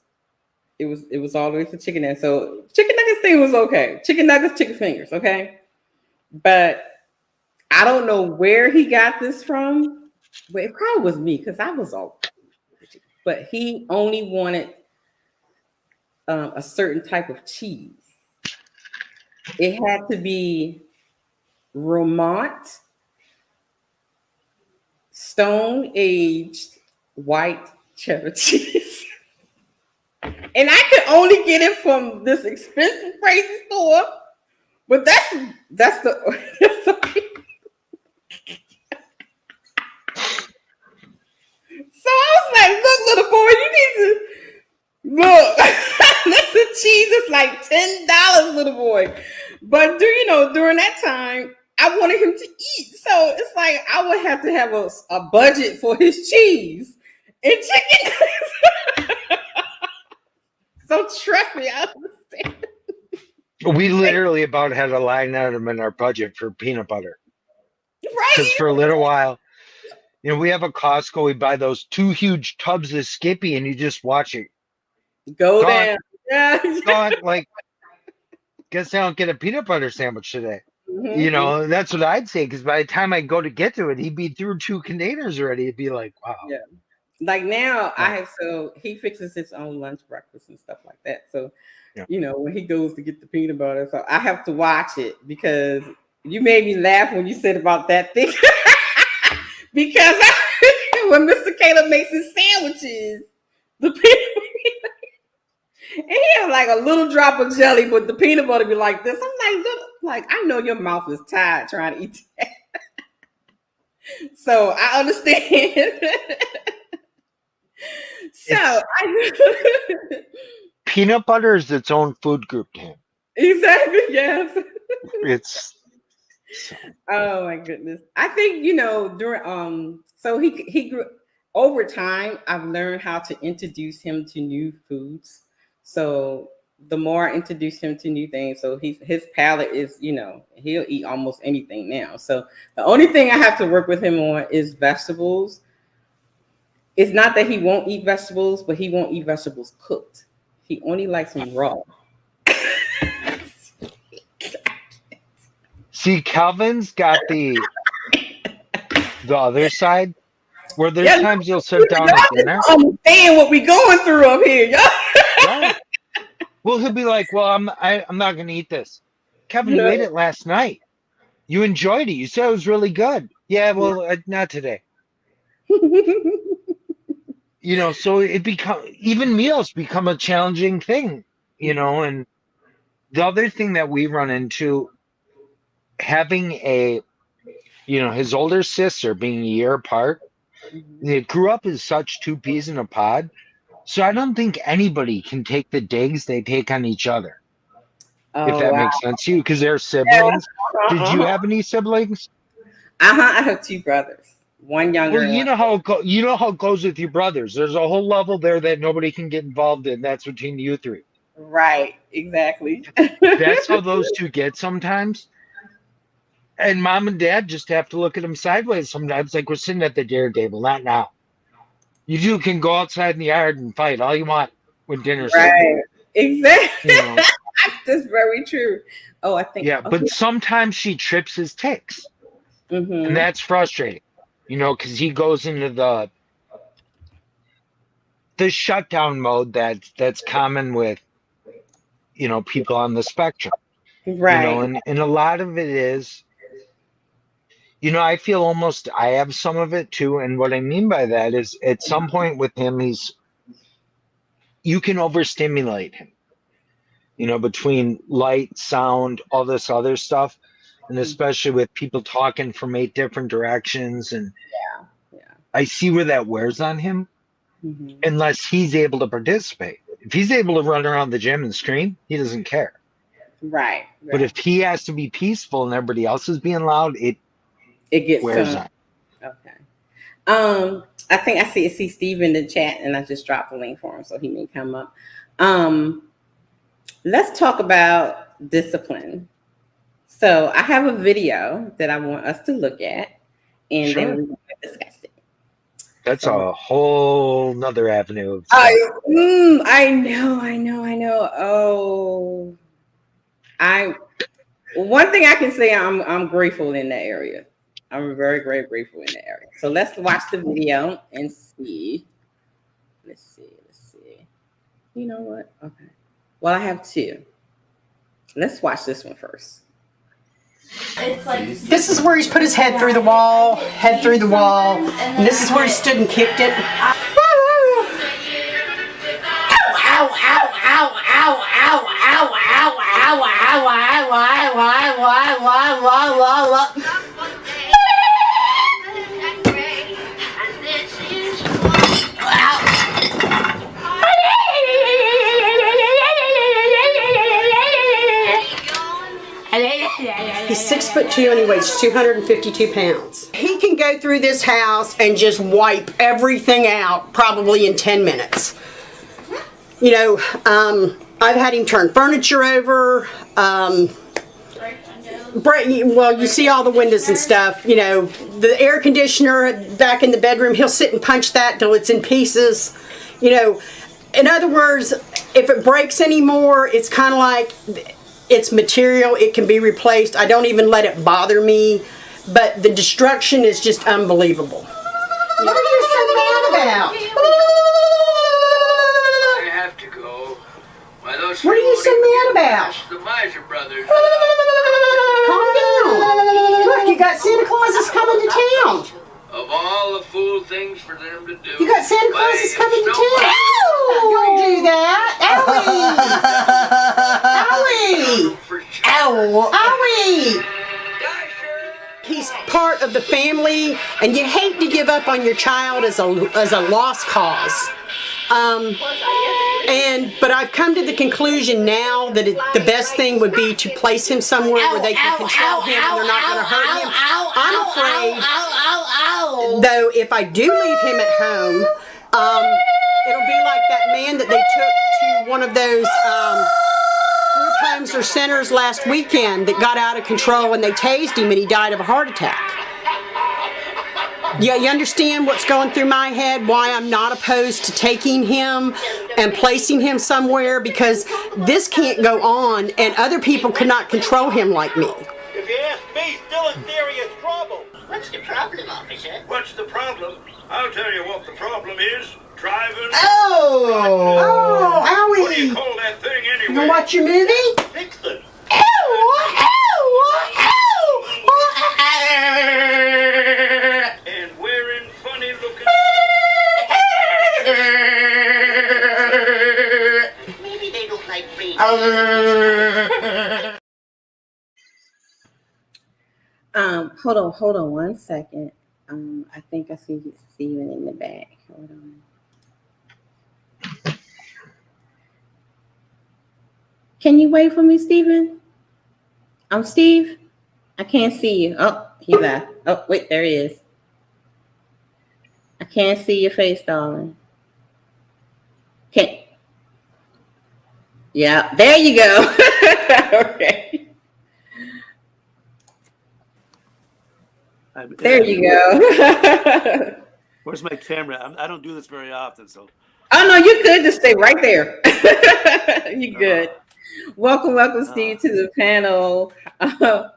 It was always the chicken nuggets. So chicken nuggets thing was okay. Chicken nuggets, chicken fingers, okay. But I don't know where he got this from, but it probably was me because I was all. But he only wanted a certain type of cheese. It had to be Vermont stone aged white cheddar cheese. And I could only get it from this expensive crazy store. But that's the that's the so I was like, look, little boy, you need to look. This cheese is like $10, little boy. But during that time, I wanted him to eat. So it's like I would have to have a budget for his cheese and chicken. So trust me, I understand.
We literally about had a line item in our budget for peanut butter because
Right?
for a little while, we have a Costco. We buy those 2 huge tubs of Skippy, and you just watch it
Go
gone,
down. Yeah.
gone. Like, guess I don't get a peanut butter sandwich today.
Mhm.
That's what I'd say. Because by the time I go to get to it, he'd be through 2 containers already. It'd be like, wow.
Yeah. Like now,
Yeah.
so he fixes his own lunch, breakfast, and stuff like that. So,
Yeah.
when he goes to get the peanut butter, so I have to watch it because you made me laugh when you said about that thing. Because when Mr. Caleb makes his sandwiches, the peanut and he had like a little drop of jelly, but the peanut butter be like this. I'm like, look, like I know your mouth is tired trying to eat that. So I understand. So
Peanut butter is its own food group to him.
Exactly, yes.
It's
Oh my goodness. I think during so he grew over time. I've learned how to introduce him to new foods. So the more I introduce him to new things, so his palate is he'll eat almost anything now. So the only thing I have to work with him on is vegetables. It's not that he won't eat vegetables, but he won't eat vegetables cooked. He only likes them raw.
See, Calvin's got the other side where there's times you'll sit down at dinner.
Understand what we going through up here, y'all.
Right. Well, he'll be like, "Well, I'm not going to eat this." Kevin, you ate it last night. You enjoyed it. You said it was really good. Yeah, well, not today. So even meals become a challenging thing, and the other thing that we run into, having his older sister being a year apart, they grew up as such two peas in a pod. So I don't think anybody can take the digs they take on each other. If that makes sense to you, because they're siblings. Did you have any siblings?
I have two brothers. One younger.
Well, you know how it goes with your brothers. There's a whole level there that nobody can get involved in. That's between you three.
Right. Exactly.
That's how those two get sometimes. And mom and dad just have to look at them sideways sometimes, like we're sitting at the dinner table. Not now. You two can go outside in the yard and fight all you want when dinner's
right.
over.
Exactly. That's very true. Oh, I think.
Yeah, but sometimes she trips his ticks, and that's frustrating. Because he goes into the shutdown mode that's common with people on the spectrum.
Right.
And a lot of it is, I feel almost I have some of it too. And what I mean by that is at some point with him, you can overstimulate him, between light, sound, all this other stuff. And especially with people talking from 8 different directions. And I see where that wears on him unless he's able to participate. If he's able to run around the gym and scream, he doesn't care.
Right.
But if he has to be peaceful and everybody else is being loud, it
gets
wears on.
Okay. I think I see Steve in the chat, and I just dropped the link for him, so he may come up. Let's talk about discipline. So I have a video that I want us to look at, and then we're going to discuss it.
That's a whole nother avenue of
I know. Oh, one thing I can say, I'm grateful in that area. I'm very, very grateful in that area. So let's watch the video and see. Let's see. You know what? Okay. Well, I have two. Let's watch this one first.
This is where he's put his head through the wall, and this is where he stood and kicked it. He's 6'2" and he weighs 252 pounds. He can go through this house and just wipe everything out probably in 10 minutes. I've had him turn furniture over. You see all the windows and stuff. The air conditioner back in the bedroom, he'll sit and punch that till it's in pieces. In other words, if it breaks anymore, it's kind of like it's material. It can be replaced. I don't even let it bother me. But the destruction is just unbelievable. What are you so mad about?
I have to go. Why, those
What are you so mad about?
The Miser brothers.
Calm down. Look, you got Santa Claus is coming to town.
Of all the fool things for them to do.
You got Santa Claus is coming to town. Don't do that. Owie. Owie. Owie. He's part of the family, and you hate to give up on your child as a lost cause. But I've come to the conclusion now that the best thing would be to place him somewhere where they can control him and they're not going to hurt him. I'm afraid, though, if I do leave him at home, it'll be like that man that they took to one of those group homes or centers last weekend that got out of control and they tased him and he died of a heart attack. Yeah, you understand what's going through my head, why I'm not opposed to taking him and placing him somewhere, because this can't go on and other people cannot control him like me.
If you ask me, still in serious trouble.
What's the problem, officer?
What's the problem? I'll tell you what the problem is. Driving.
Oh, owie.
What do you call that thing
You
anyway?
gonna watch your movie?
Vixen. And wearing funny looking.
Maybe they look like babies.
Hold on one second. I think I see Steven in the back. Hold on. Can you wait for me, Steven? I'm Steve. I can't see you. Oh, he's back. Oh, wait, there he is. I can't see your face, darling. Okay. Yeah, there you go. Okay. There you go.
Where's my camera? I don't do this very often, so.
Oh no, you could just stay right there. You good. Welcome, Steve, to the panel. I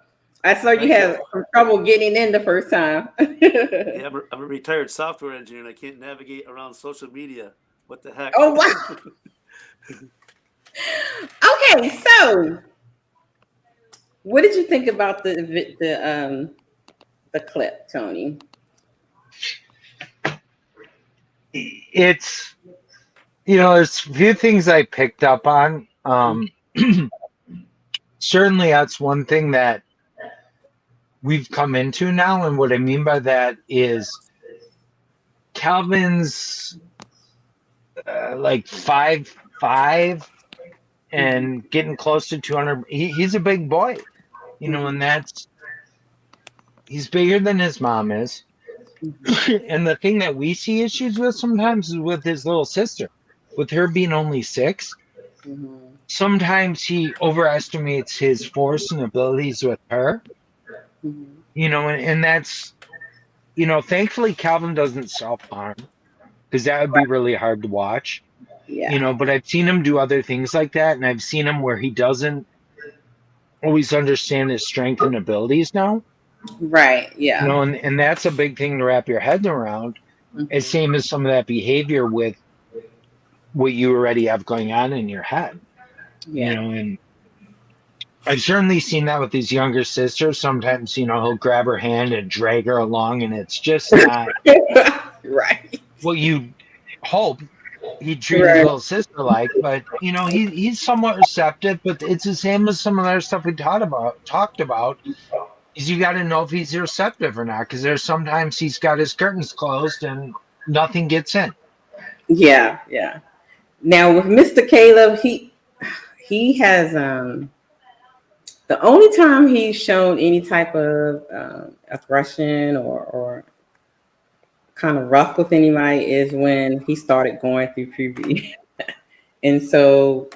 saw you had some trouble getting in the first time.
Yeah, I'm a retired software engineer and I can't navigate around social media. What the heck?
Oh wow. Okay, so what did you think about the clip, Tony?
It's, there's a few things I picked up on. Certainly that's one thing that we've come into now, and what I mean by that is Calvin's like 5'5" and getting close to 200. He's a big boy, and he's bigger than his mom is. And the thing that we see issues with sometimes is with his little sister, with her being only 6.
Mm-hmm.
Sometimes he overestimates his force and abilities with her.
Mm-hmm.
And that's, thankfully Calvin doesn't self-harm, because that would be really hard to watch.
Yeah.
But I've seen him do other things like that, and I've seen him where he doesn't always understand his strength and abilities now.
Right. Yeah.
And that's a big thing to wrap your head around.
Mm-hmm.
It's same as some of that behavior with what you already have going on in your head.
Yeah.
And I've certainly seen that with his younger sister. Sometimes, he'll grab her hand and drag her along, and it's just not
right.
what you hope he'd treat his little sister like. But, he's somewhat receptive, but it's the same as some of the other stuff we talked about. Is you got to know if he's receptive or not, because there's sometimes he's got his curtains closed and nothing gets in.
Yeah, yeah. Now with Mr. Caleb, he has the only time he's shown any type of aggression or kind of rough with anybody is when he started going through puberty. And so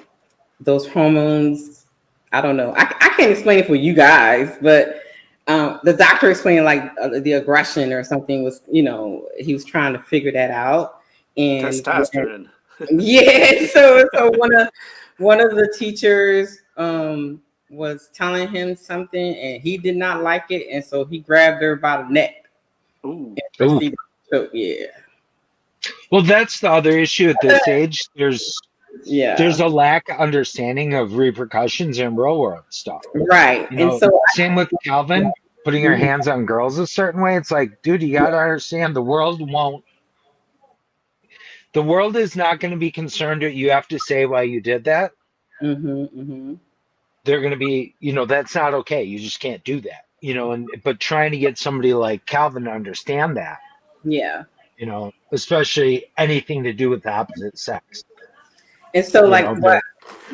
those hormones, I don't know. I can't explain it for you guys, but the doctor explained like the aggression or something was, he was trying to figure that out. And
testosterone.
Yeah, so one of the teachers was telling him something, and he did not like it, and so he grabbed her by the neck.
Ooh.
So, yeah.
Well, that's the other issue at this age. There's
Yeah.
a lack of understanding of repercussions in real world stuff.
Right.
You
And
know,
so,
same with Calvin putting her
Mhm.
hands on girls a certain way. It's like, dude, you gotta understand the world won't. The world is not going to be concerned that you have to say why you did that.
Mhm. Mhm.
They're going to be, that's not okay. You just can't do that. But trying to get somebody like Calvin to understand that,
Yeah.
especially anything to do with the opposite sex,
And so, like, what
but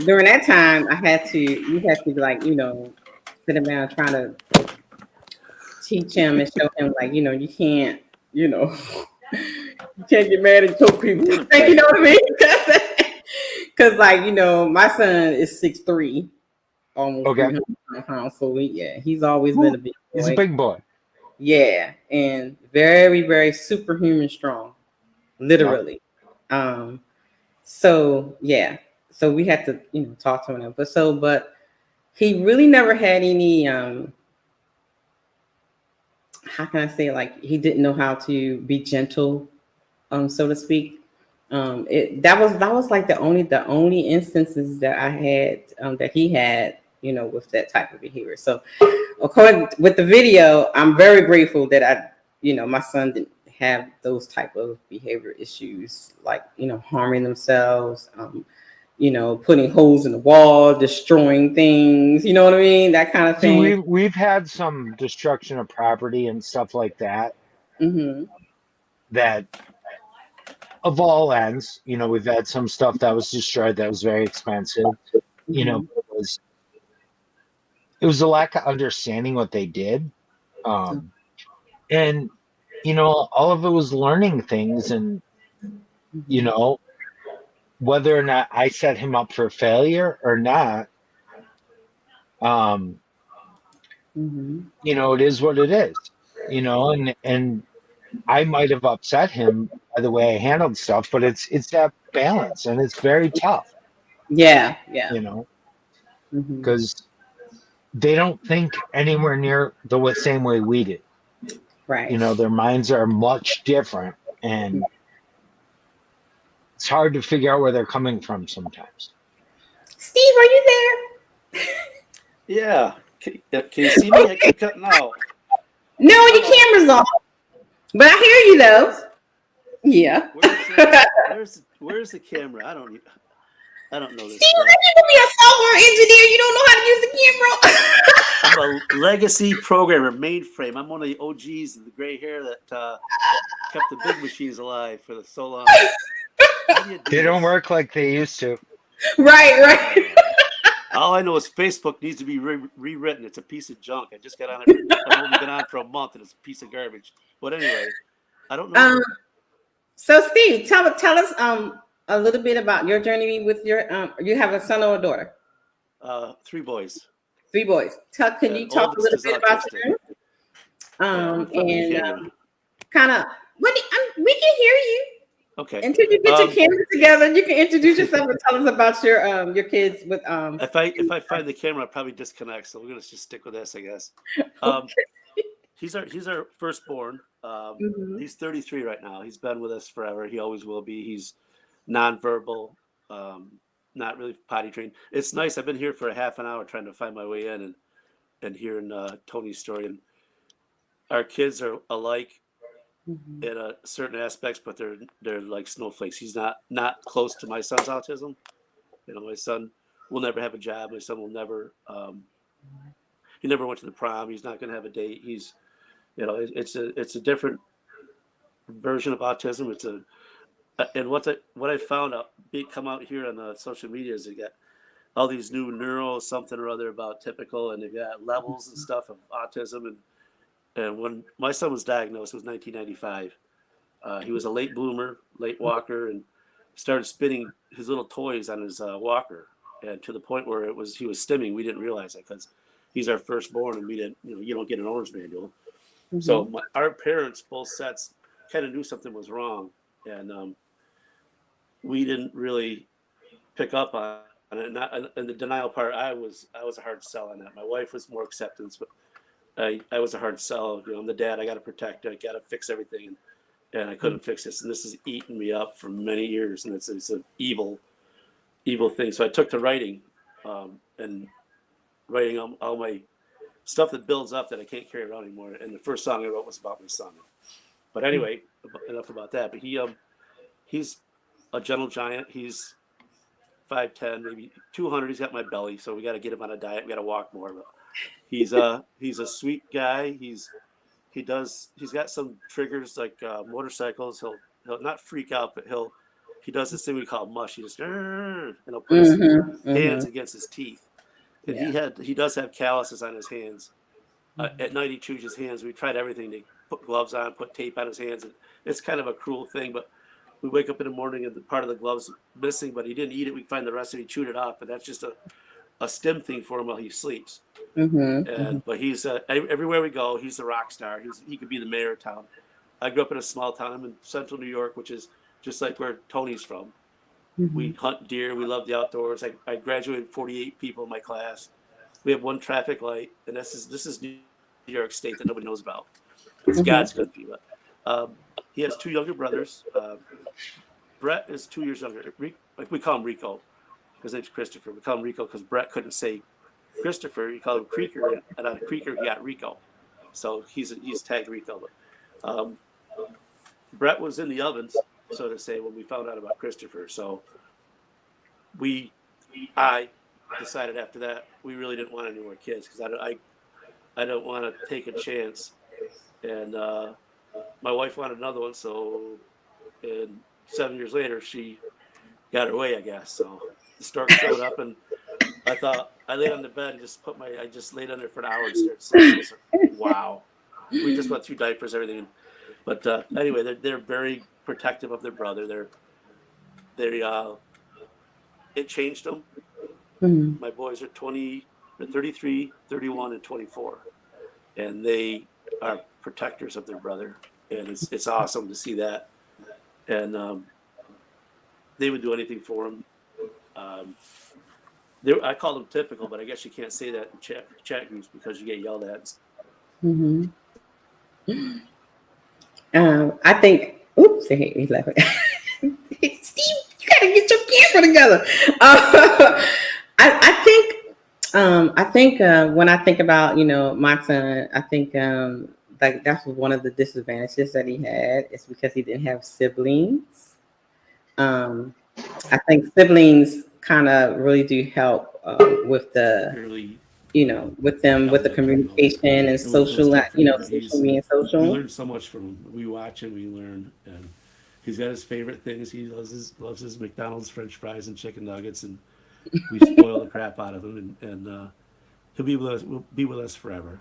during that time, we had to like, sit him down, trying to teach him and show him, like, you can't, you know, you can't get mad and choke people. Like, you know what I mean? Because, like, my son is 6'3", almost
okay.
300 pounds. So, he's always been
Woo,
a big
he's a
boy.
big boy.
Yeah, and very, very superhuman strong,
Yep.
literally. Um, so yeah, so we had to, talk to him. But he really never had any. How can I say? Like, he didn't know how to be gentle, so to speak. That was like the only instances that I had, that he had, with that type of behavior. So, according with the video, I'm very grateful that my son didn't have those type of behavior issues, like, harming themselves, putting holes in the wall, destroying things, you know what I mean? That kind of
See,
thing.
we've had some destruction of property and stuff like that.
Hmm.
That of all ends, we've had some stuff that was destroyed that was very expensive.
Hmm.
It was a lack of understanding what they did. And all of it was learning things, and you
Hmm.
know whether or not I set him up for failure or not, um
Hmm.
it is what it is. And I might have upset him by the way I handled stuff, but it's that balance, and it's very tough,
Yeah, yeah.
you know
Hmm.
because they don't think anywhere near the same way we do.
Right.
Their minds are much different, and it's hard to figure out where they're coming from sometimes.
Steve, are you there?
Yeah. Can you see me? I keep cutting out.
No, your
Hello.
camera's off, but I hear you
It
though.
is?
Yeah.
Where's the camera? I don't know this
Steve,
stuff.
how you gonna be a software engineer? You don't know how to use the camera.
I'm a legacy programmer, mainframe. I'm one of the OGs of the gray hair that kept the big machines alive for so long. How do you do
They don't
this?
work like they used to.
Right.
All I know is Facebook needs to be rewritten. It's a piece of junk. I just got on it. I've only been on for a month, and it's a piece of garbage. But anyway, I don't know.
So Steve, tell us a little bit about your journey with your you have a son or a daughter?
3 boys.
3 boys. Can
And
you talk a
oldest
little
is
bit about
autistic.
your
Yeah, let me find the
and
camera.
kind of we can hear you
Okay.
until you get your camera together. You can introduce yourself and tell us about your kids with
If I find the camera, I'll probably disconnect. So we're gonna just stick with this, I guess. Um, he's our firstborn.
Mhm.
He's 33 right now. He's been with us forever. He always will be. He's nonverbal, not really potty trained. It's nice. I've been here for a half an hour trying to find my way in and hearing Tony's story. And our kids are alike
Mhm.
in certain aspects, but they're like snowflakes. He's not close to my son's autism. My son will never have a job. My son will never. He never went to the prom. He's not going to have a date. It's a different version of autism. And what I found out come out here on the social media is they got all these new neuro something or other about typical, and they've got levels and stuff of autism. And when my son was diagnosed, it was 1995. He was a late bloomer, late walker, and started spinning his little toys on his walker, and to the point where he was stimming. We didn't realize it because he's our firstborn, and we didn't. You don't get an owner's manual. So
Mhm.
our parents, both sets, kind of knew something was wrong, and we didn't really pick up on it. And the denial part, I was a hard sell on that. My wife was more acceptance, but I was a hard sell. I'm the dad. I got to protect. I got to fix everything. and I couldn't fix this. And this has eaten me up for many years, and it's an evil thing. So I took to writing, and writing all my stuff that builds up that I can't carry around anymore. And the first song I wrote was about my son. But anyway, enough about that. But he's a gentle giant. He's 5'10", maybe 200. He's got my belly, so we got to get him on a diet. We got to walk more. But he's a sweet guy. He's got some triggers like motorcycles. He'll not freak out, but he does this thing we call mush. He just and he'll put his hands against his teeth. And he does have calluses on his hands. At night he chews his hands. We tried everything to put gloves on, put tape on his hands. And it's kind of a cruel thing, but we wake up in the morning and the part of the glove's missing, but he didn't eat it. We find the rest of it, he chewed it off, but that's just a stim thing for him while he sleeps. But he's everywhere we go, he's the rock star. He could be the mayor of town. I grew up in a small town. I'm in central New York, which is just like where Tony's from. We hunt deer. We love the outdoors. I graduated 48 people in my class. We have one traffic light, and this is New York State that nobody knows about. It's God's country. But he has two younger brothers. Brett is 2 years younger. We call him Rico. His name's Christopher. We call him Rico because Brett couldn't say Christopher. He called him Creaker, and on Creaker he got Rico. So he's tagged Rico. But, Brett was in the ovens, so to say, when we found out about Christopher. So I decided after that we really didn't want any more kids because I don't want to take a chance. And my wife wanted another one, so 7 years later she got her way, I guess. So the stork showed up, and I laid on the bed and I just laid under for an hour and started singing. Wow. We just went through diapers, everything. But anyway, they're very protective of their brother. It changed them. My boys are 33, 31, and 24, and they are protectors of their brother, and it's awesome to see that. And they would do anything for him. I call them typical, but I guess you can't say that in chat groups because you get yelled at.
I think. Oops, he's laughing. Steve, you gotta get your camera together. I think when I think about my son, I think like that's one of the disadvantages that he had is because he didn't have siblings. I think siblings kind of really do help with the with the communication and social, social media, social.
We learn so much from him. We watch and we learn, and he's got his favorite things. He loves his McDonald's French fries and chicken nuggets, and we spoil the crap out of him. And he'll be with us forever.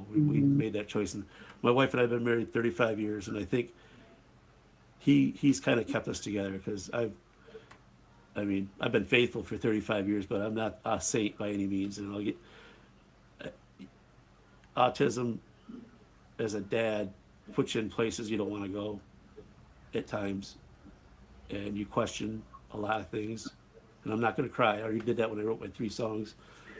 We made that choice. And my wife and I have been married 35 years, and I think he's kind of kept us together because I've been faithful for 35 years, but I'm not a saint by any means. And I'll get autism as a dad puts you in places you don't want to go at times, and you question a lot of things. And I'm not going to cry. I already did that when I wrote my 3 songs,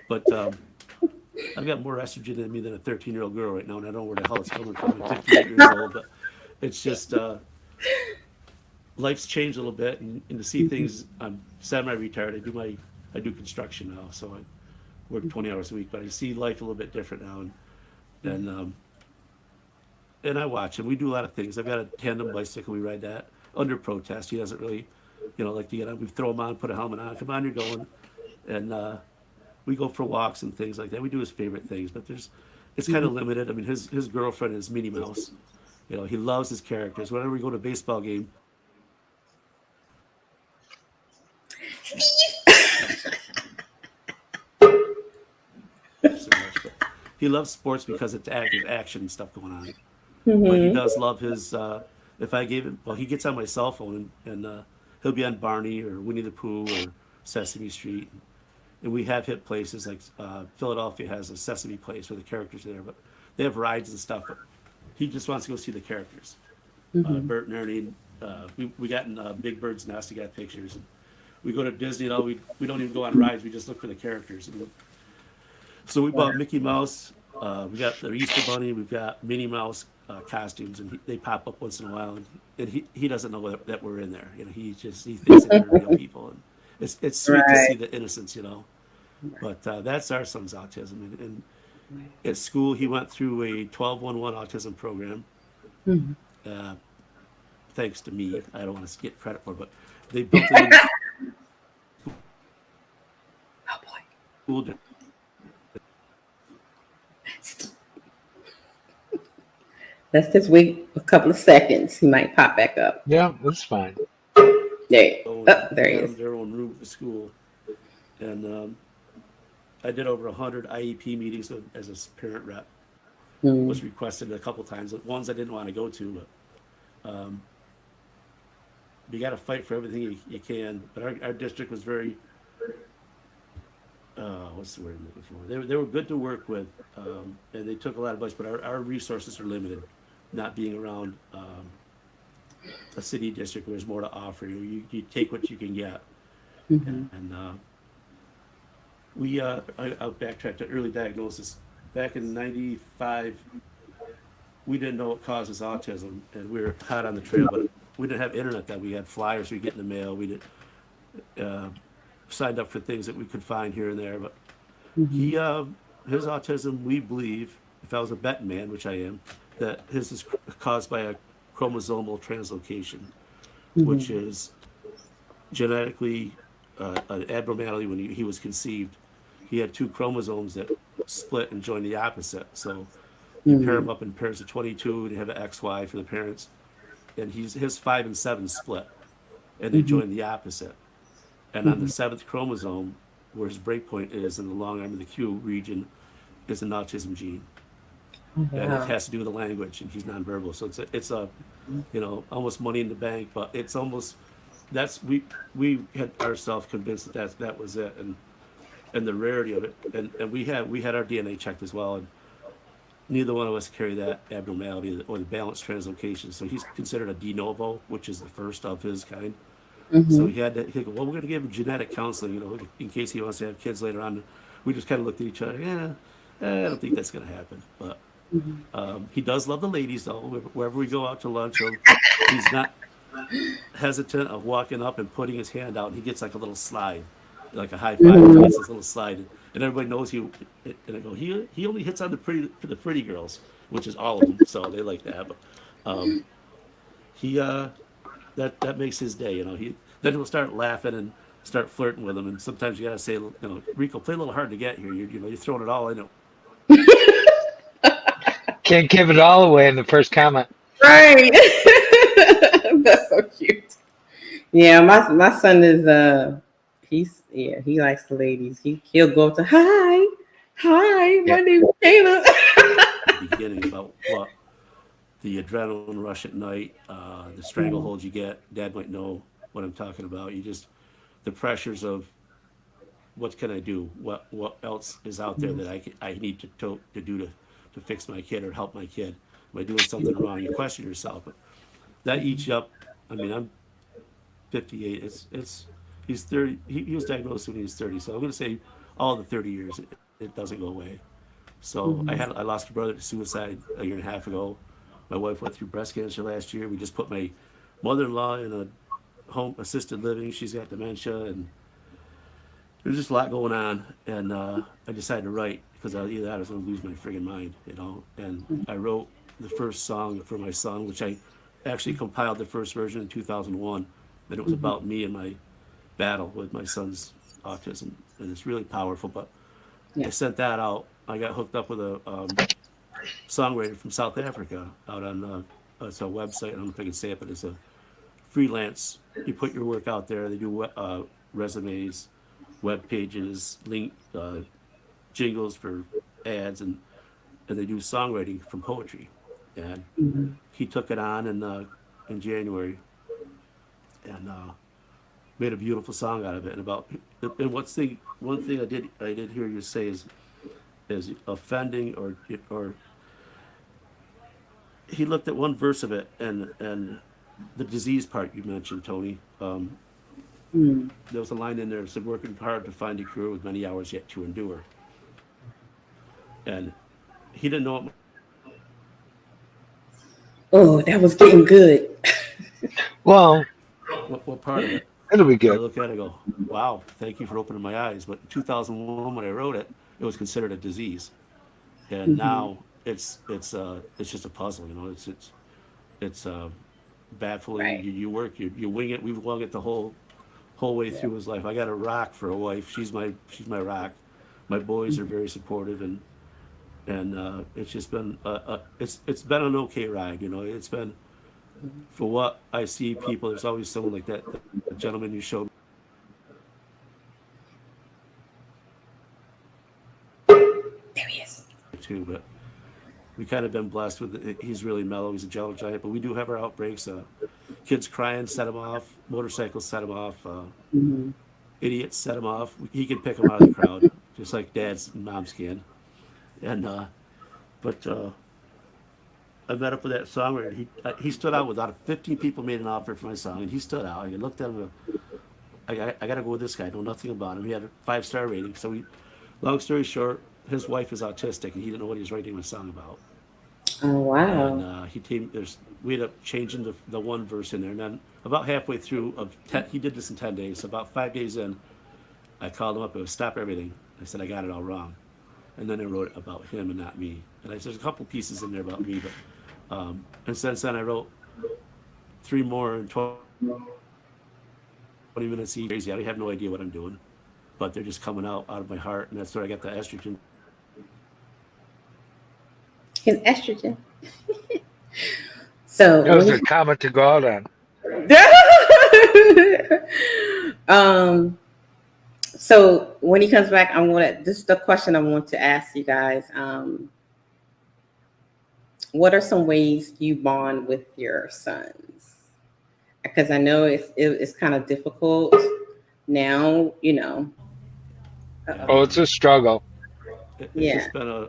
but I've got more estrogen in me than a 13-year-old girl right now, and I don't know where the hell it's coming from. I'm 58 years old, but it's just life's changed a little bit, and to see things. I'm semi-retired. I do construction now, so I work 20 hours a week, but I see life a little bit different now, and I watch, and we do a lot of things. I've got a tandem bicycle. We ride that under protest. He doesn't really, like to get on. We throw him on, put a helmet on. Come on, you're going, and we go for walks and things like that. We do his favorite things, but it's kind of limited. I mean, his girlfriend is Minnie Mouse. He loves his characters. Whenever we go to a baseball game. He loves sports because it's active action and stuff going on. But he does love his. If I gave him, he gets on my cell phone and he'll be on Barney or Winnie the Pooh or Sesame Street, and we have hit places like Philadelphia has a Sesame place where the characters are there, but they have rides and stuff. But he just wants to go see the characters. Bert and Ernie. We got in Big Bird's Nest. We got pictures. And we go to Disney. We don't even go on rides. We just look for the characters. So we bought Mickey Mouse. We got the Easter Bunny. We've got Minnie Mouse, costumes, and they pop up once in a while, and he doesn't know that we're in there. He thinks that they're real people, and it's sweet to
Right.
see the innocence. But that's our son's autism, and at school he went through a 12-1-1 autism program.
Mhm.
Uh, Thanks to me, I don't want to get credit for it, but they built it in
Oh boy.
school.
Let's just wait a couple of seconds. He might pop back up.
Yeah, that's fine.
There he
Had
is.
their own room for school, and I did over 100 IEP meetings as a parent rep.
Mm.
Was requested a couple times. Ones I didn't want to go to, but you got to fight for everything you can. But our district was very, what's the word I'm looking for? They were good to work with, and they took a lot of advice. But our resources are limited, not being around a city district where there's more to offer you. You take what you can get,
Mhm.
and I'll backtrack to early diagnosis. Back in '95, we didn't know what causes autism, and we were hot on the trail, but we didn't have internet then. We had flyers we get in the mail. We did signed up for things that we could find here and there. But he, his autism, we believe, if I was a betting man, which I am, that his is caused by a chromosomal translocation, which is genetically an abnormality when he was conceived. He had two chromosomes that split and joined the opposite. So you pair them up in pairs of 22 and you have an XY for the parents. And his 5 and 7 split, and they join the opposite. And on the 7th chromosome, where his breakpoint is in the long arm of the Q region, is an autism gene. And it has to do with the language, and he's nonverbal. So it's a almost money in the bank, but it's almost we had ourselves convinced that was it, and the rarity of it, and we had our DNA checked as well, and neither one of us carry that abnormality or the balanced translocation. So he's considered a de novo, which is the first of his kind. So he go, well, we're going to give him genetic counseling, in case he wants to have kids later on. We just kind of looked at each other. I don't think that's going to happen. But he does love the ladies, though. Wherever we go out to lunch, he's not hesitant of walking up and putting his hand out. And he gets like a little slide, like a high five. He gets this little slide, and everybody knows he. And I go, he only hits on the pretty girls, which is all of them. So they like that. But he that makes his day. Then he'll start laughing and start flirting with him. And sometimes you gotta say, Rico, play a little hard to get here. You're throwing it all in it.
Can't give it all away in the first comment.
Right. That's so cute. Yeah, my son is he likes the ladies. He'll go up to hi, my name is Taylor.
Beginning about what the adrenaline rush at night, the stranglehold you get. Dad might know what I'm talking about. The pressures of what can I do? What else is out there that I need to do to fix my kid or help my kid? Am I doing something wrong? You question yourself. But that eats you up. I mean, I'm 58. He's 30. He was diagnosed when he was 30. So I'm going to say all the 30 years it doesn't go away. So I lost a brother to suicide a year and a half ago. My wife went through breast cancer last year. We just put my mother-in-law in a home assisted living. She's got dementia, and there's just a lot going on. And I decided to write because either I was going to lose my friggin' mind, And I wrote the first song for my son, which I actually compiled the first version in 2001. And it was about me and my battle with my son's autism, and it's really powerful. But I sent that out. I got hooked up with a songwriter from South Africa out on it's a website. I don't know if I can say it, but it's a freelance. You put your work out there. They do resumes, web pages, jingles for ads, and they do songwriting from poetry. And he took it on in January and made a beautiful song out of it. And one thing I did hear you say is offending or he looked at one verse of it and the disease part you mentioned, Tony. There was a line in there that said, working hard to find a cure with many hours yet to endure. And he didn't know
Oh, that was getting good.
Well,
What part of it?
it'll be
I
good.
look at it and go, wow, thank you for opening my eyes. But in 2001, when I wrote it, it was considered a disease, and
Hmm.
now it's just a puzzle. You know, it's baffling.
Right.
You work, you wing it. We've wung it the whole way through his life. I got a rock for a wife. She's my rock. My boys are very supportive, and it's just been it's been an okay ride. You know, it's been for what I see people. There's always someone like that. The gentleman you showed
There he is.
me too, but we kind of been blessed with it. He's really mellow. He's a gentle giant, but we do have our outbreaks. Kids crying set him off. Motorcycles set him off.
Hmm.
Idiots set him off. He can pick them out of the crowd, just like dads and moms can. And but I met up with that songwriter. He stood out with out of 15 people made an offer for my song, and he stood out. I looked at him. I got to go with this guy. I know nothing about him. He had a 5-star rating. So long story short, his wife is autistic, and he didn't know what he was writing my song about.
Oh,
And
wow.
we ended up changing the one verse in there, and then about halfway through he did this in 10 days. So about 5 days in, I called him up. It was stop everything. I said I got it all wrong, and then I wrote it about him and not me. And there's a couple pieces in there about me, but and since then I wrote 3 more in 20 minutes each. Crazy. I have no idea what I'm doing, but they're just coming out of my heart, and that's where I got the estrogen.
His estrogen. So
That was
when
a comment to go out on.
um so when he comes back, this is the question I want to ask you guys. What are some ways you bond with your sons? Because I know it's kind of difficult now, you know.
Yeah,
Oh, it's a struggle.
it's
Yeah.
just been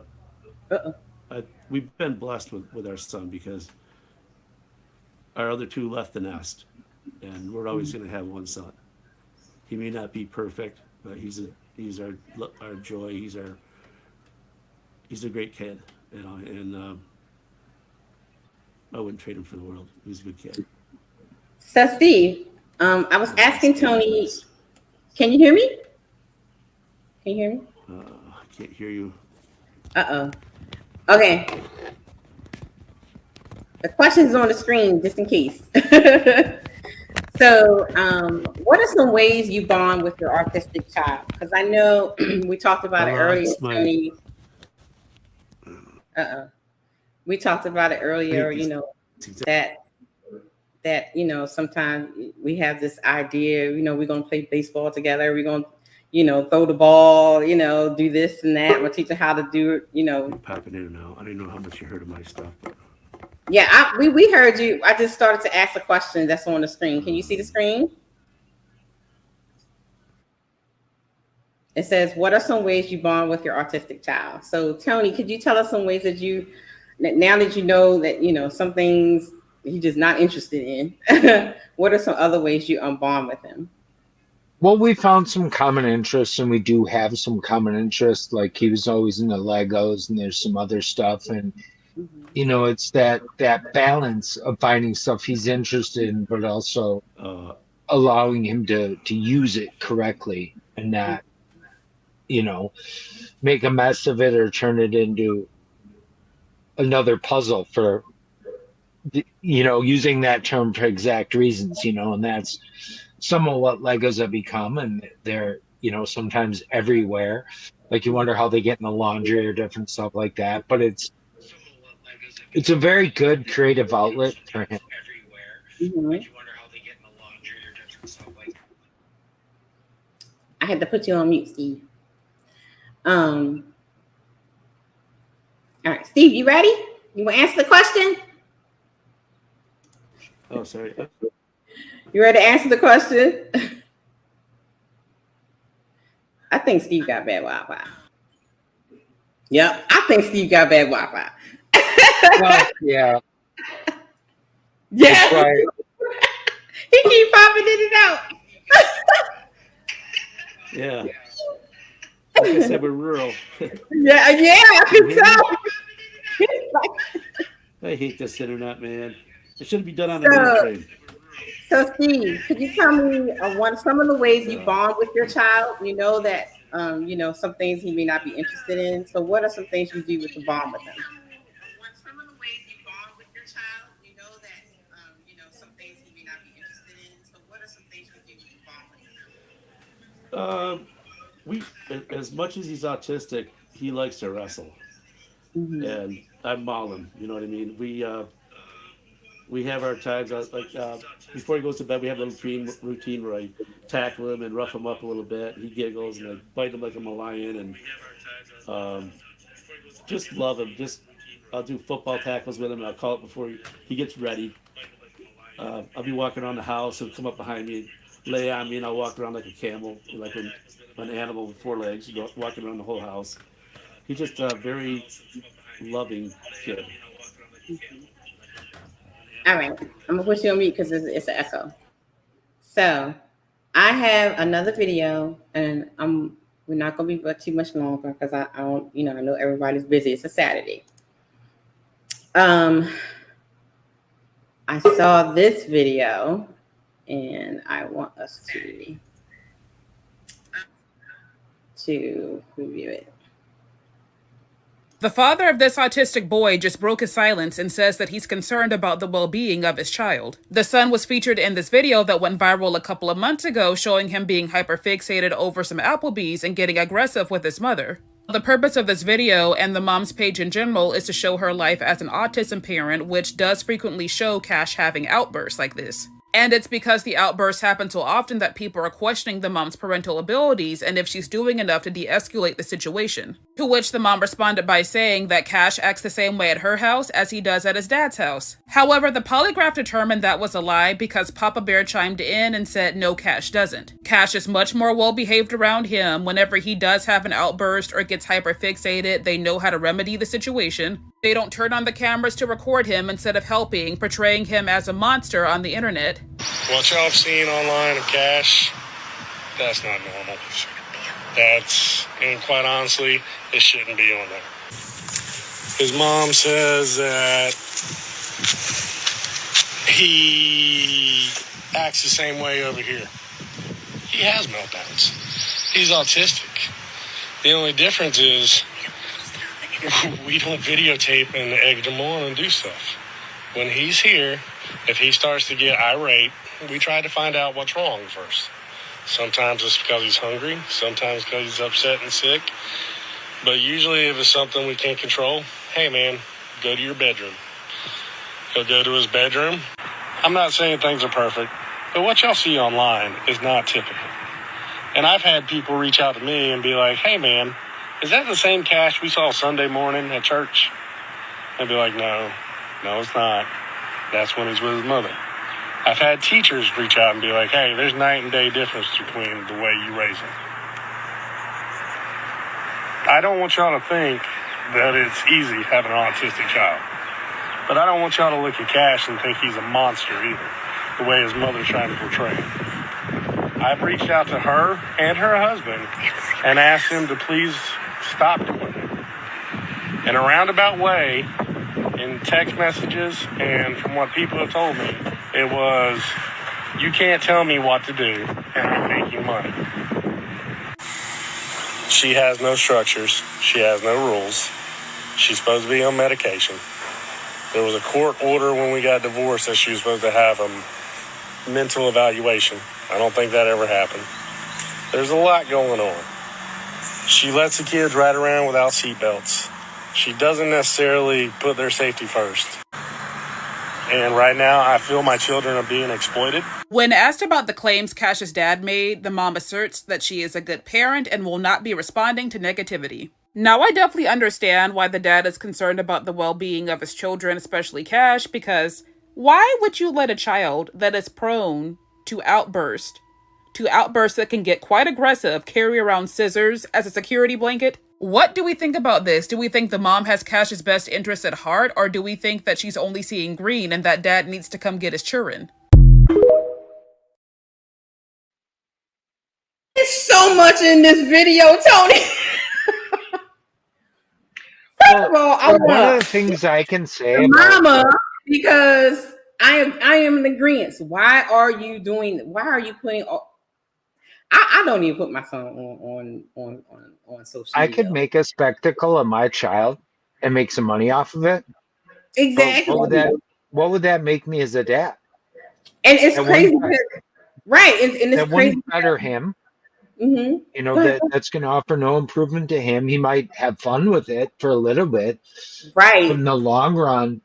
Uh-oh.
we've been blessed with our son because our other 2 left the nest, and we're always going to have one son. He may not be perfect, but he's our joy. He's a great kid, you know, and I wouldn't trade him for the world. He's a good kid.
So Steve, I was asking Tony, can you hear me? Can you hear me?
I can't hear you.
Uh-oh. Okay. The question's on the screen just in case. So, what are some ways you bond with your autistic child? Because I know we talked about
I
it earlier,
lost my.
Tony. Uh-oh. We talked about it
I
earlier,
hate
you
these.
know, that you know, sometimes we have this idea, you know, we're gonna play baseball together, we're gonna, you know, throw the ball, you know, do this and that. We'll teach her how to do it, you know.
You're popping in and out. I don't know how much you heard of my stuff, but
Yeah, we heard you. I just started to ask a question that's on the screen. Can you see the screen? It says, what are some ways you bond with your autistic child? So Tony, could you tell us some ways now that you know that, you know, some things he's just not interested in, what are some other ways you bond with him?
Well, we found some common interests, and we do have some common interests. Like he was always into Legos, and there's some other stuff, and it's that balance of finding stuff he's interested in, but also
uh,
allowing him to use it correctly and not, make a mess of it or turn it into another puzzle for, using that term for exact reasons, and that's some of what Legos have become, and they're, sometimes everywhere. Like you wonder how they get in the laundry or different stuff like that. But it's a very good creative outlet for him.
Mhm. I had to put you on mute, Steve. All right, Steve, you ready? You want to answer the question?
oh, sorry.
You ready to answer the question? I think Steve got bad Wi-Fi. Yep, I think Steve got bad Wi-Fi.
Well, yeah.
Yeah,
That's right.
he keep popping in and out.
Yeah. Like I said, we're rural.
Yeah, I can tell.
I hate this internet, man. It shouldn't be done on the
So,
mainframe.
so Steve, could you tell me some of the ways you
Yeah.
bond with your child? You know that some things he may not be interested in. So, what are some things you do with the bond with them? Some of the ways you bond with your child, you know that some things he may not be interested in. So, what are some things you do with the bond with
Um, we, as much as he's autistic, he likes to wrestle,
them?
and I maul him. You know what I mean? We have our times before he goes to bed. We have a little routine where I tackle him and rough him up a little bit. He giggles, and I bite him like I'm a lion, and um, just love him. Just I'll do football tackles with him. And I'll call it before he gets ready. I'll be walking around the house. He'll come up behind me, lay on me, and I'll walk around like a camel, like an animal with four legs, walking around the whole house. He's just a very loving kid.
All right, I'm gonna put you on mute because it's an echo. So, I have another video, and we're not gonna be too much longer because I don't, I know everybody's busy. It's a Saturday. I saw this video, and I want us to review it.
The father of this autistic boy just broke his silence and says that he's concerned about the well-being of his child. The son was featured in this video that went viral a couple of months ago, showing him being hyperfixated over some Applebee's and getting aggressive with his mother. The purpose of this video and the mom's page in general is to show her life as an autism parent, which does frequently show Cash having outbursts like this. And it's because the outbursts happen so often that people are questioning the mom's parental abilities and if she's doing enough to de-escalate the situation. To which the mom responded by saying that Cash acts the same way at her house as he does at his dad's house. However, the polygraph determined that was a lie because Papa Bear chimed in and said no, Cash doesn't. Cash is much more well-behaved around him. Whenever he does have an outburst or gets hyperfixated, they know how to remedy the situation. They don't turn on the cameras to record him instead of helping, portraying him as a monster on the internet.
What y'all have seen online of Cash, that's not normal. And quite honestly, it shouldn't be on there. His mom says that he acts the same way over here. He has meltdowns. He's autistic. The only difference is we don't videotape and egg him on and do stuff. When he's here, if he starts to get irate, we try to find out what's wrong first. Sometimes it's because he's hungry, sometimes because he's upset and sick. But usually if it's something we can't control, hey man, go to your bedroom. He'll go to his bedroom. I'm not saying things are perfect, but what y'all see online is not typical. And I've had people reach out to me and be like, hey man, is that the same Cash we saw Sunday morning at church? I'd be like, no, it's not. That's when he's with his mother. I've had teachers reach out and be like, hey, there's night and day difference between the way you raise him. I don't want y'all to think that it's easy having an autistic child. But I don't want y'all to look at Cash and think he's a monster either, the way his mother's trying to portray him. I've reached out to her and her husband and asked them to please stop doing it. In a roundabout way, in text messages and from what people have told me, it was, you can't tell me what to do and I'm making money. She has no structures. She has no rules. She's supposed to be on medication. There was a court order when we got divorced that she was supposed to have a mental evaluation. I don't think that ever happened. There's a lot going on. She lets the kids ride around without seatbelts. She doesn't necessarily put their safety first. And right now, I feel my children are being exploited.
When asked about the claims Cash's dad made, the mom asserts that she is a good parent and will not be responding to negativity. Now, I definitely understand why the dad is concerned about the well-being of his children, especially Cash, because why would you let a child that is prone to outbursts that can get quite aggressive, carry around scissors as a security blanket? What do we think about this? Do we think the mom has Cash's best interest at heart, or do we think that she's only seeing green and that dad needs to come get his children?
There's so much in this video, Tony. of all, I
one of
want
the things I can say
the
about
mama because I am in agreement. Why are you doing? Why are you putting? I don't even put my son on social
I could
media.
make a spectacle of my child and make some money off of it. But
Exactly.
what would that make me as a dad?
And it's
That
crazy,
wouldn't
because, right? And it's
that
crazy.
wouldn't better him.
Mm-hmm.
You know,
Go ahead.
that's going to offer no improvement to him. He might have fun with it for a little bit, but
Right.
in the long run,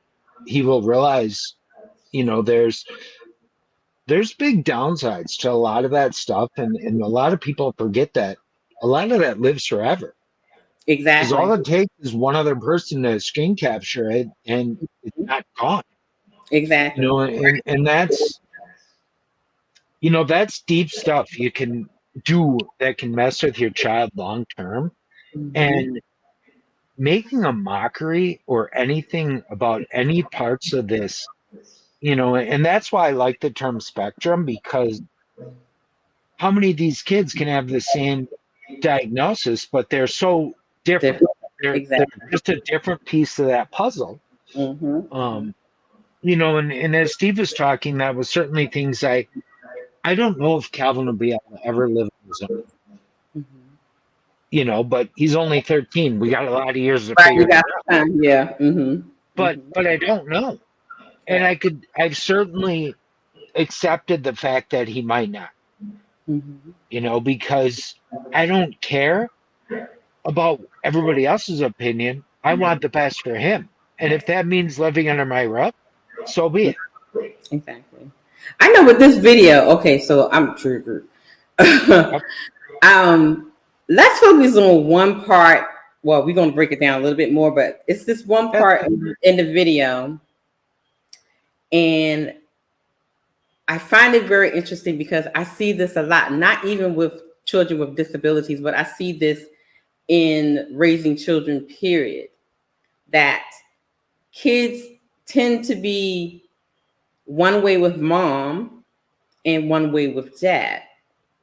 he will realize, you know, there's big downsides to a lot of that stuff, and a lot of people forget that a lot of that lives forever. Because
Exactly.
all it takes is one other person to screen capture it, and it's not gone.
Exactly.
You know, and that's, you know, that's deep stuff you can do that can mess with your child long term.
Mm-hmm.
And making a mockery or anything about any parts of this, you know, and that's why I like the term spectrum, because how many of these kids can have the same diagnosis, but they're so different. They're
Exactly.
just a different piece of that puzzle.
Mm-hmm.
You know, and as Steve was talking, that was certainly things I don't know if Calvin will be able to ever live on his own.
Mm-hmm.
You know, but he's only 13. We got a lot of years to
Right.
figure
You
it
got
out.
time. Yeah. Mm-hmm.
But I don't know. And
Right.
I've certainly accepted the fact that he might not,
Mm-hmm.
you know, because I don't care about everybody else's opinion. I want the best for him. And if that means living under my roof, so be it.
Exactly. I know with this video. Okay, so I'm triggered. Let's focus on one part. Well, we're gonna break it down a little bit more, but it's this one part in the video, and I find it very interesting because I see this a lot, not even with children with disabilities, but I see this in raising children, period. That kids tend to be one way with mom and one way with dad.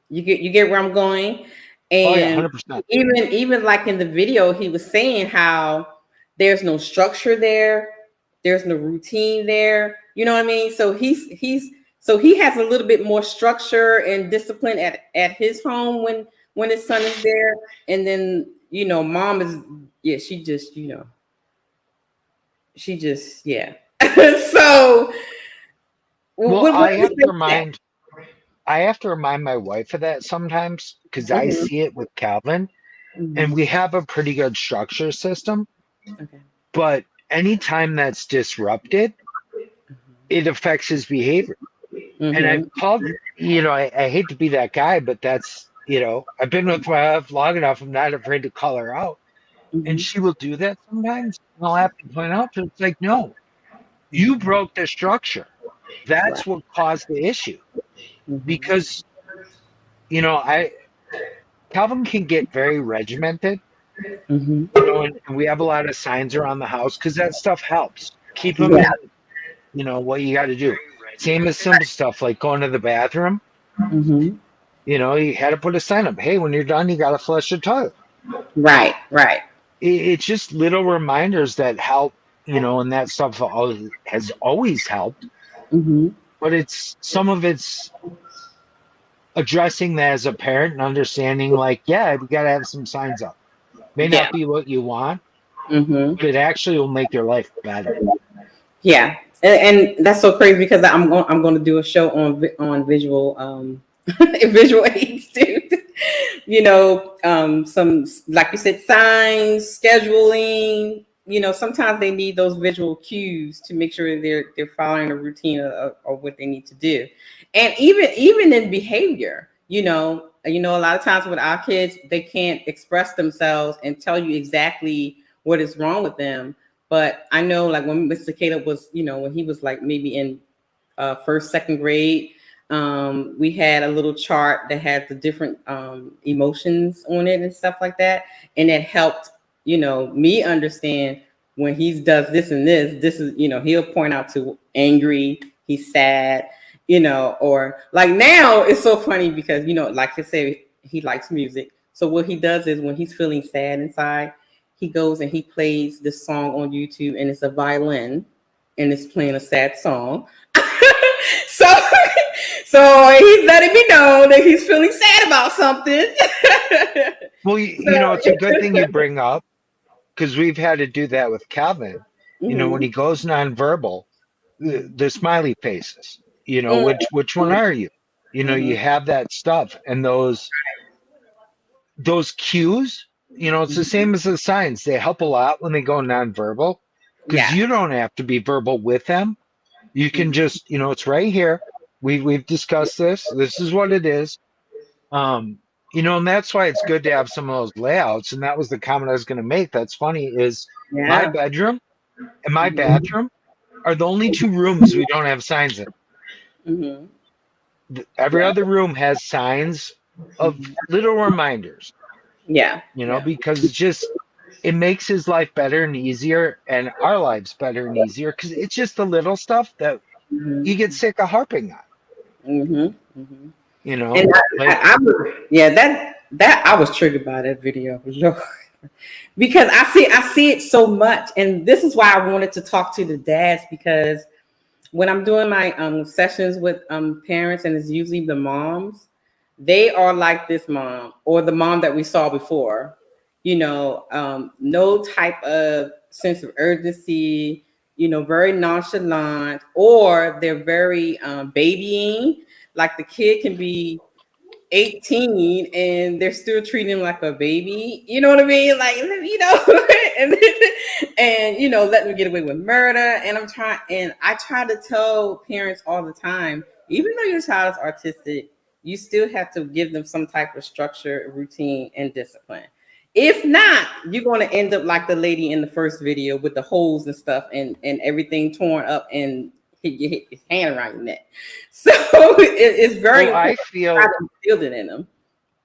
You get where I'm going?
Oh yeah,
And
100%.
even like in the video, he was saying how there's no structure there, there's no routine there. You know what I mean? So he has a little bit more structure and discipline at his home when his son is there. And then, you know, mom is, yeah, she just, you know, yeah. So
Well,
what
I
do you
have to
think of that?
remind my wife of that sometimes, because I
Mhm.
see it with Calvin, and
Mhm.
we have a pretty good structure system.
Okay.
But anytime that's disrupted, it affects his behavior. And I've
Mhm.
called, you know, I hate to be that guy, but that's, you know, I've been with my wife long enough. I'm not afraid to call her out. And
Mhm.
she will do that sometimes. And I'll have to point out to her, it's like, no, you broke the structure.
Right.
That's what caused the issue.
Mhm.
Because, you know, Calvin can get very regimented,
Mhm.
you know, and we have a lot of signs around the house because that stuff helps. Keep him
Yeah.
in, you know, what you got to do. Same as simple stuff like going to the bathroom.
Mhm.
You know, you had to put a sign up. Hey, when you're done, you got to flush the toilet.
Right. Right.
It's just little reminders that help, you know, and that stuff has always helped.
Mhm.
But some of it's addressing that as a parent and understanding, like, yeah, we got to have some signs up. May
Yeah.
not be what you want,
Mhm.
but it actually will make your life better.
Yeah. And that's so crazy because I'm going to do a show on visual visual aids too. You know, some, like you said, signs, scheduling. You know, sometimes they need those visual cues to make sure they're following a routine of what they need to do. And even in behavior, a lot of times with our kids, they can't express themselves and tell you exactly what is wrong with them. But I know, like when Mr. Caleb was, when he was like maybe in first, second grade, we had a little chart that had the different emotions on it and stuff like that, and it helped me understand when he does this and this is, he'll point out to angry, he's sad, or like now it's so funny because like I said, he likes music. So what he does is when he's feeling sad inside, he goes and he plays this song on YouTube, and it's a violin, and it's playing a sad song. so, so he's letting me know that he's feeling sad about something.
Well, you know, it's a good thing you bring up, because we've had to do that with Calvin. You know, when he goes nonverbal, the smiley faces. You know, which one are you? You know, you have that stuff, and those cues. You know, it's the same as the signs. They help a lot when they go nonverbal, because you don't have to be verbal with them. You can just, you know, it's right here. We've discussed this. This is what it is. You know, and that's why it's good to have some of those layouts. And that was the comment I was going to make. That's funny is my bedroom and my bathroom are the only two rooms we don't have signs in. Every other room has signs of little reminders.
Yeah.
You know, because it's just, it makes his life better and easier, and our lives better and easier, because it's just the little stuff that you get sick of harping on. You know,
and I was triggered by that video, Lord, because I see it so much, and this is why I wanted to talk to the dads, because when I'm doing my sessions with parents, and it's usually the moms, they are like this mom or the mom that we saw before. You know, no type of sense of urgency. You know, very nonchalant, or they're very babying. Like the kid can be 18 and they're still treating him like a baby. You know what I mean? Like, you know, and you know, let them get away with murder. And I try to tell parents all the time, even though your child is autistic, you still have to give them some type of structure, routine, and discipline. If not, you're going to end up like the lady in the first video with the holes and stuff and everything torn up, and you hit his hand around your neck. So it's very
I feel
it in them.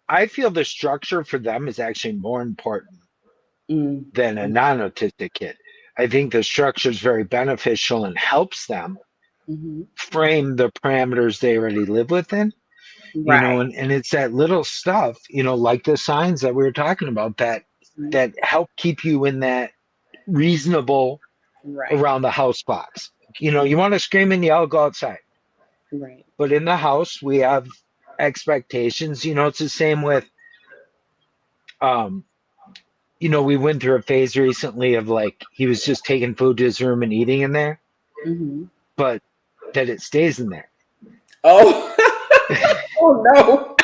I feel the structure for them is actually more important than a non-autistic kid. I think the structure is very beneficial and helps them frame the parameters they already live within. You know, and it's that little stuff, you know, like the signs that we were talking about that help keep you in that reasonable around the house box. You know, you want to scream and yell, go outside.
Right.
But in the house, we have expectations. You know, it's the same with, you know, we went through a phase recently of like, he was just taking food to his room and eating in there, but that it stays in there.
Oh, oh no.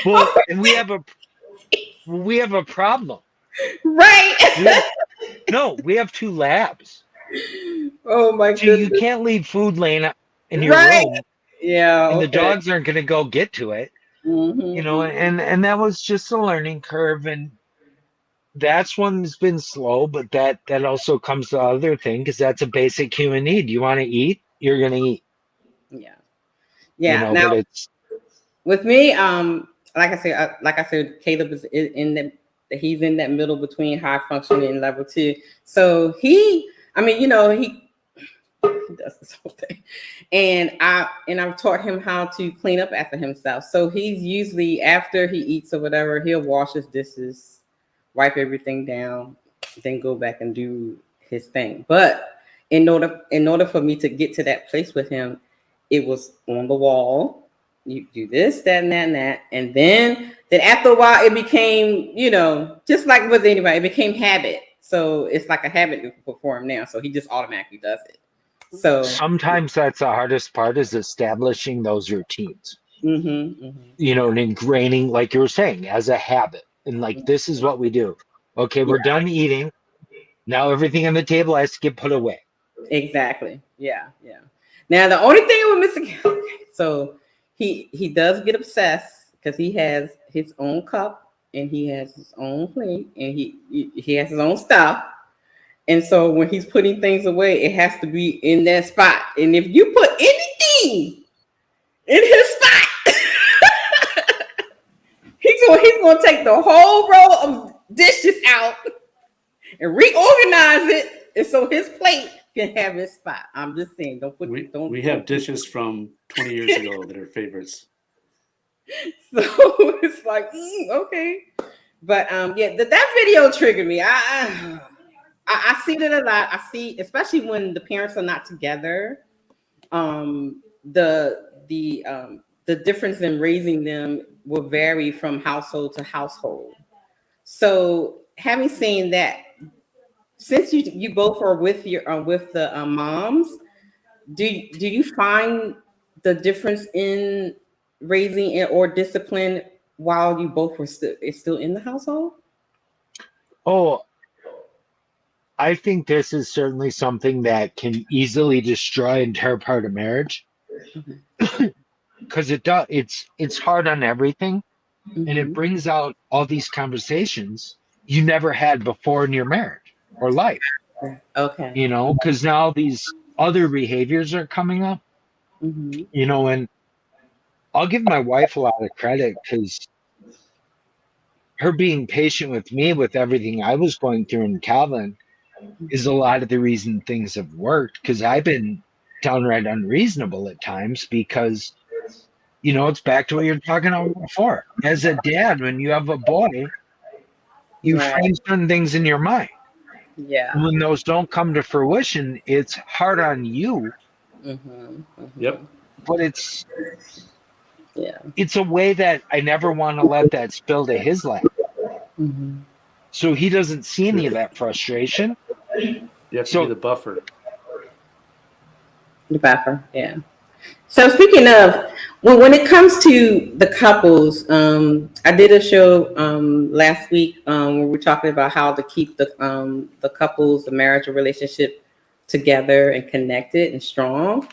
Well, and we have a problem.
Right.
We have two labs.
Oh my
goodness. So
goodness.
you can't leave food laying in your room.
Yeah.
And the dogs aren't going to go get to it. You know, and that was just a learning curve, and that's one's been slow, but that also comes to the other thing, because that's a basic human need. You want to eat, you're going to eat.
Yeah.
You know,
now,
but it's
with me, like I said, Caleb is he's in that middle between high functioning and level 2. So he does this whole thing, and I've taught him how to clean up after himself. So he's usually, after he eats or whatever, he'll wash his dishes, wipe everything down, then go back and do his thing. But in order for me to get to that place with him, it was on the wall. You do this, that, and that, and that. And then after a while, it became, you know, just like with anybody, it became habit. So it's like a habit for him now. So he just automatically does it. So
sometimes that's the hardest part, is establishing those routines. You know, and ingraining, like you were saying, as a habit. And like, this is what we do. Okay, we're done eating. Now everything on the table has to get put away.
Exactly. Yeah. Now the only thing with Mr. So he does get obsessed because he has his own cup and he has his own plate and he has his own stuff. And so when he's putting things away, it has to be in that spot. And if you put anything in his spot, he's gonna take the whole row of dishes out and reorganize it, and so his plate can have his spot. I'm just saying,
We have dishes from 20 years ago that are favorites.
So it's like, okay. But yeah, that video triggered me. I see that a lot. I see, especially when the parents are not together. The difference in raising them will vary from household to household. So, having seen that, since you both are with your with the moms, do you find the difference in raising or discipline while you both were still in the household?
Oh, I think this is certainly something that can easily destroy and tear apart a marriage because it's hard on everything, and it brings out all these conversations you never had before in your marriage or life.
Okay.
You know, because now these other behaviors are coming up. You know, and I'll give my wife a lot of credit because her being patient with me with everything I was going through in Calvin is a lot of the reason things have worked, because I've been downright unreasonable at times because, you know, it's back to what you're talking about before. As a dad, when you have a boy, you
Right.
frame certain things in your mind.
Yeah.
And when those don't come to fruition, it's hard on you.
Yep.
But it's
Yeah.
a way that I never want to let that spill to his lap. So he doesn't see any of that frustration.
You have to be the buffer.
The buffer, yeah. So speaking of, when it comes to the couples, I did a show last week where we were talking about how to keep the couples, the marriage or relationship together and connected and strong.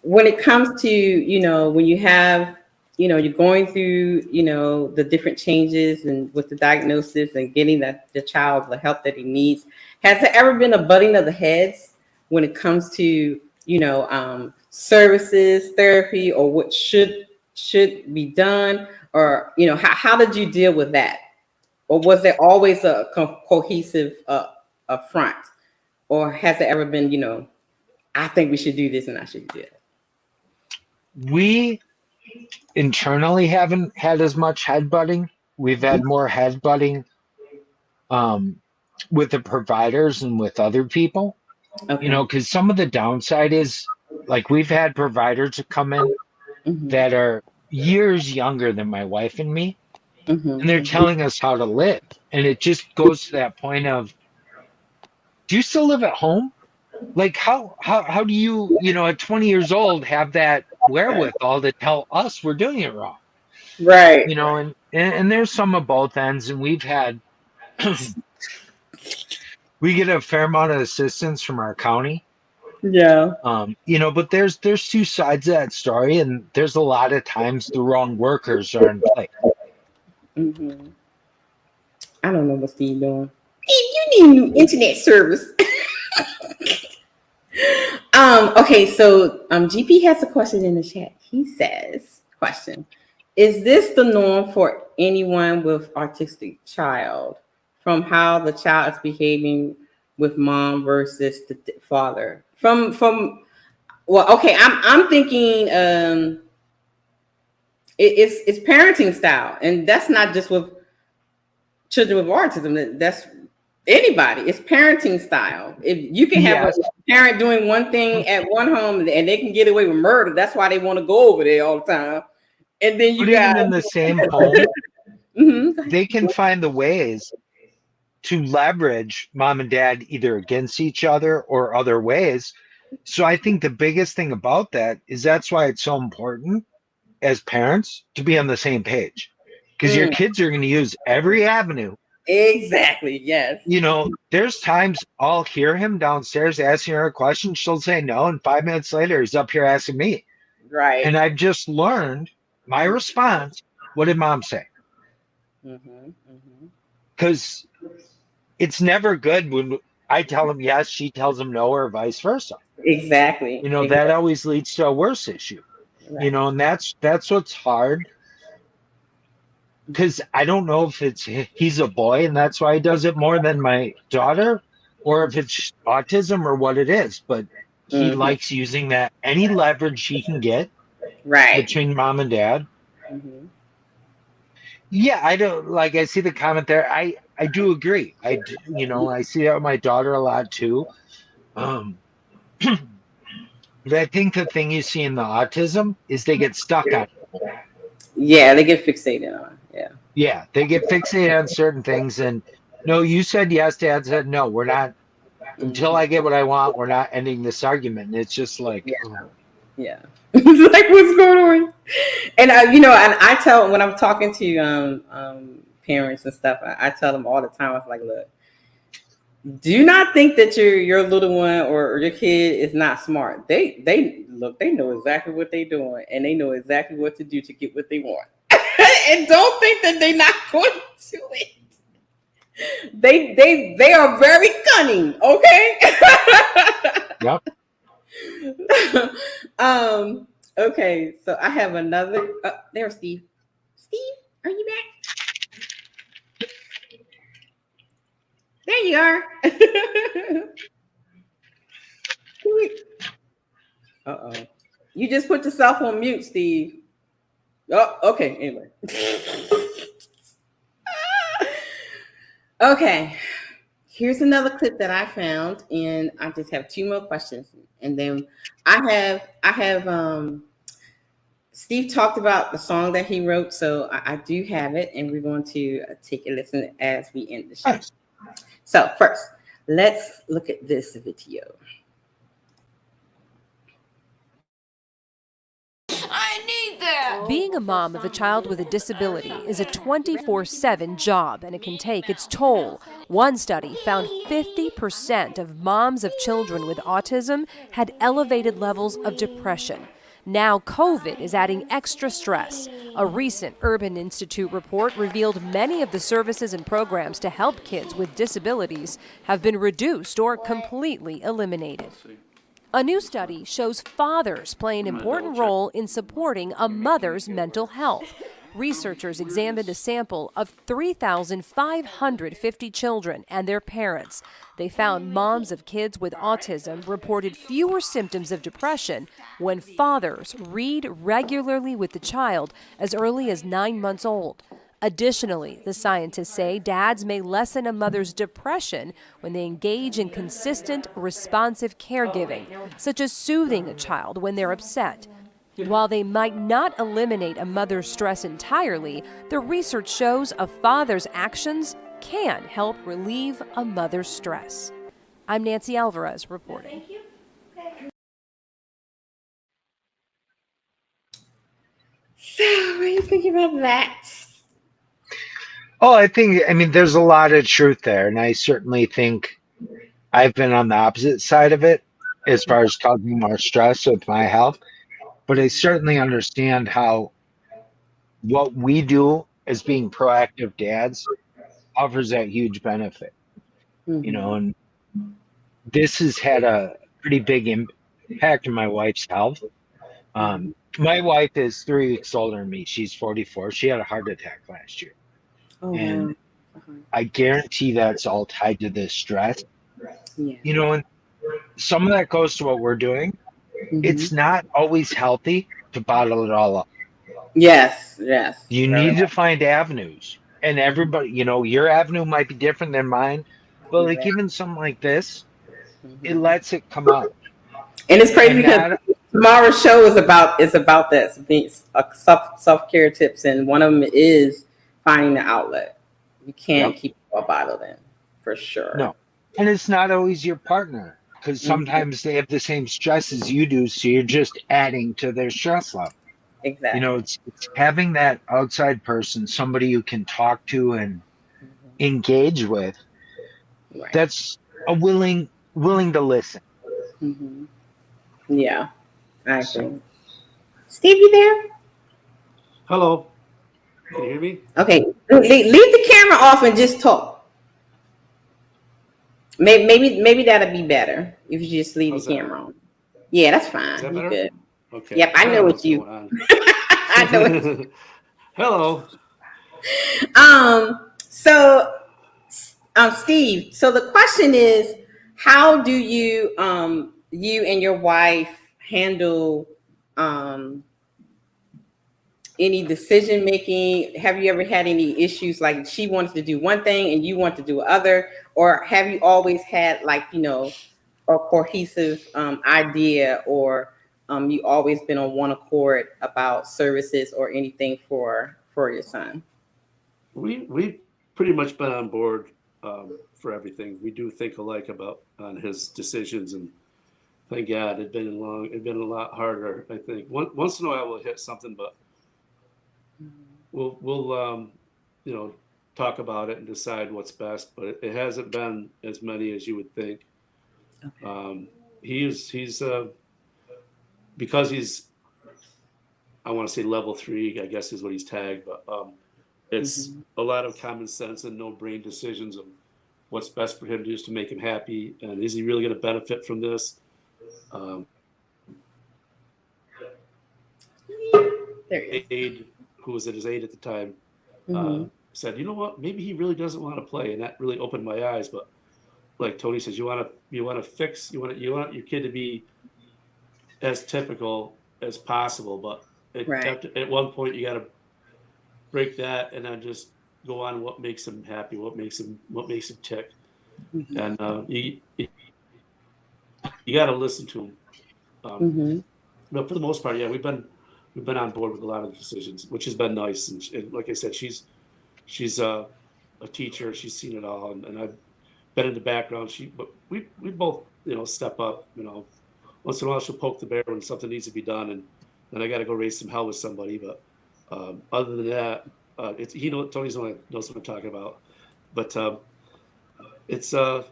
When it comes to, you know, when you have, you know, you're going through, you know, the different changes and with the diagnosis and getting the child the help that he needs, has there ever been a butting of the heads when it comes to, you know, services, therapy, or what should be done, or, you know, how did you deal with that, or was there always a cohesive front, or has there ever been, you know, I think we should do this and I should do it?
We internally haven't had as much headbutting. We've had more headbutting with the providers and with other people.
Okay.
You know, because some of the downside is, like, we've had providers come in that are years younger than my wife and me, and they're telling us how to live. And it just goes to that point of, do you still live at home? Like, how do you, you know, at 20 years old have that wherewithal to tell us we're doing it wrong?
Right.
You know, and there's some of both ends, and we've had we get a fair amount of assistance from our county.
Yeah.
You know, but there's two sides of that story, and there's a lot of times the wrong workers are in place.
I don't know what Steve doing. You need new internet service. Okay, so GP has a question in the chat. He says, question, is this the norm for anyone with autistic child, from how the child is behaving with mom versus the father? Well, okay, I'm thinking it's parenting style, and that's not just with children with autism. That's anybody. It's parenting style. If you can have a parent doing one thing at one home and they can get away with murder, that's why they want to go over there all the time. And then you got
even in the same home, they can find the ways to leverage mom and dad either against each other or other ways. So I think the biggest thing about that is that's why it's so important as parents to be on the same page, because your kids are going to use every avenue.
Exactly. Yes.
You know, there's times I'll hear him downstairs asking her a question. She'll say no, and 5 minutes later, he's up here asking me.
Right.
And I've just learned my response. What did mom say? Because it's never good when I tell him yes, she tells him no, or vice versa.
Exactly.
You know, that always leads to a worse issue. Right. You know, and that's what's hard. Because I don't know if he's a boy and that's why he does it more than my daughter, or if it's autism or what it is. But he likes using that any leverage he can get between mom and dad. Yeah, I don't like. I see the comment there. I do agree. I see that with my daughter a lot too. Um, but I think the thing you see in the autism is they get stuck on.
Yeah, they get fixated on. Yeah.
Yeah, they get fixated on certain things, and no, you said yes, Dad said no. We're not until
Mhm.
I get what I want. We're not ending this argument. And it's just like,
Yeah. Yeah. It's like, what's going on? And and I tell when I'm talking to parents and stuff, I tell them all the time. I was like, look, do not think that your little one or your kid is not smart. They look, they know exactly what they're doing, and they know exactly what to do to get what they want. And don't think that they're not going to it. They are very cunning. Okay.
yep.
Okay, so I have another. There's Steve. Steve, are you back? There you are. Uh-oh. You just put yourself on mute, Steve. Oh, okay. Anyway. Okay. Here's another clip that I found, and I just have two more questions. And then I have Steve talked about the song that he wrote, so I do have it, and we're going to take a listen as we end the show.
Nice.
So first, let's look at this video.
Being a mom of a child with a disability is a 24/7 job, and it can take its toll. One study found 50% of moms of children with autism had elevated levels of depression. Now COVID is adding extra stress. A recent Urban Institute report revealed many of the services and programs to help kids with disabilities have been reduced or completely eliminated. A new study shows fathers play an important role in supporting a mother's mental health. Researchers examined a sample of 3,550 children and their parents. They found moms of kids with autism reported fewer symptoms of depression when fathers read regularly with the child as early as 9 months old. Additionally, the scientists say dads may lessen a mother's depression when they engage in consistent, responsive caregiving, such as soothing a child when they're upset. While they might not eliminate a mother's stress entirely, the research shows a father's actions can help relieve a mother's stress. I'm Nancy Alvarez reporting.
So, what do you think about that?
Oh, I mean, there's a lot of truth there, and I certainly think I've been on the opposite side of it as far as causing more stress with my health. But I certainly understand how what we do as being proactive dads offers that huge benefit. And this has had a pretty big impact on my wife's health. My wife is 3 weeks older than me. She's 44. She had a heart attack last year.
Oh,
And
wow.
I guarantee that's all tied to this stress.
Yeah.
And some of that goes to what we're doing. It's not always healthy to bottle it all up.
Yes.
You need to find avenues. And everybody, your avenue might be different than mine. But like even something like this, it lets it come out.
And it's crazy because tomorrow's show is about this, being self-care tips, and one of them is finding the outlet. You can't keep it all bottled in, for sure.
No. And it's not always your partner, because sometimes they have the same stress as you do, so you're just adding to their stress level.
Exactly.
It's having that outside person, somebody you can talk to and engage with, that's a willing to listen.
Yeah, I agree. Steve, you there?
Hello. Can you hear me?
Okay, leave the camera off and just talk. Maybe that'll be better if you just leave the camera on. Yeah, that's fine.
Is that
You good?
Okay.
Yep, I know it's you. I know it's
Hello.
So, Steve. So the question is, how do you you and your wife handle any decision making? Have you ever had any issues like she wants to do one thing and you want to do other, or have you always had like, you know, a cohesive idea, or you always been on one accord about services or anything for your son?
We've pretty much been on board for everything. We do think alike about on his decisions, and thank God it'd been a lot harder. I think once in a while we'll hit something, but we'll you know, talk about it and decide what's best. But it hasn't been as many as you would think. Okay. He's because he's, I want to say level 3, I guess is what he's tagged, but it's a lot of common sense and no brain decisions of what's best for him to just to make him happy, and is he really going to benefit from this? Aide, who was at his aide at the time, said, you know what, maybe he really doesn't want to play, and that really opened my eyes. But like Tony says, you want your kid to be as typical as possible, but at one point you got to break that and then just go on what makes him happy, what makes him tick, and you got to listen to him. But for the most part, yeah, we've been on board with a lot of the decisions, which has been nice. And like I said, she's a teacher. She's seen it all, and I've been in the background. But we both, you know, step up. You know, once in a while she'll poke the bear when something needs to be done, and then I got to go raise some hell with somebody. But other than that, Tony's the one that knows what I'm talking about. But it's been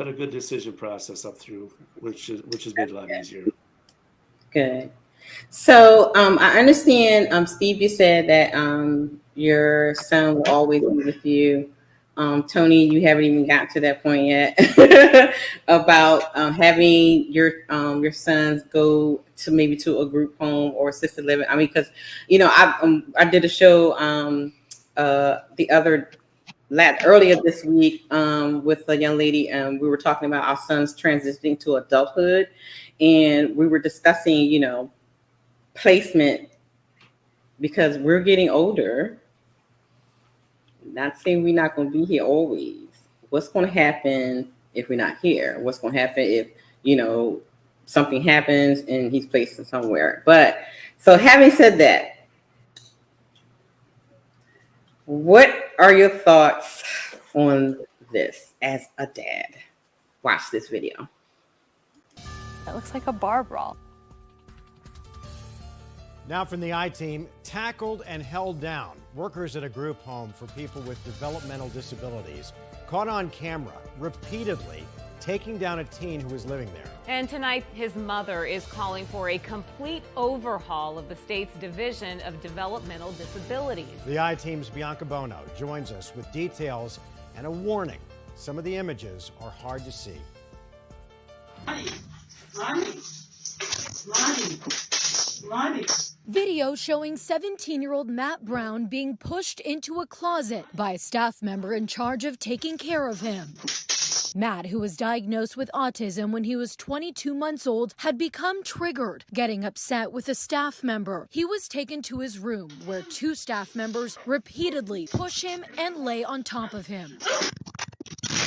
a good decision process up through, which has made it a lot easier.
Good. So I understand, Steve, you said that your son will always be with you. Tony, you haven't even gotten to that point yet about having your sons go to maybe to a group home or assisted living. I mean, because, you know, I did a show earlier this week with a young lady, and we were talking about our sons transitioning to adulthood, and we were discussing, you know, placement, because we're getting older. Not saying we're not going to be here always. What's going to happen if we're not here? What's going to happen if, you know, something happens and he's placed somewhere? But so having said that, what are your thoughts on this as a dad? Watch this video.
That looks like a bar brawl.
Now from the I-Team, tackled and held down. Workers at a group home for people with developmental disabilities caught on camera repeatedly taking down a teen who was living there.
And tonight, his mother is calling for a complete overhaul of the state's Division of Developmental Disabilities.
The I-Team's Bianca Bono joins us with details and a warning. Some of the images are hard to see.
Video showing 17-year-old Matt Brown being pushed into a closet by a staff member in charge of taking care of him. Matt, who was diagnosed with autism when he was 22 months old, had become triggered, getting upset with a staff member. He was taken to his room, where 2 staff members repeatedly push him and lay on top of him.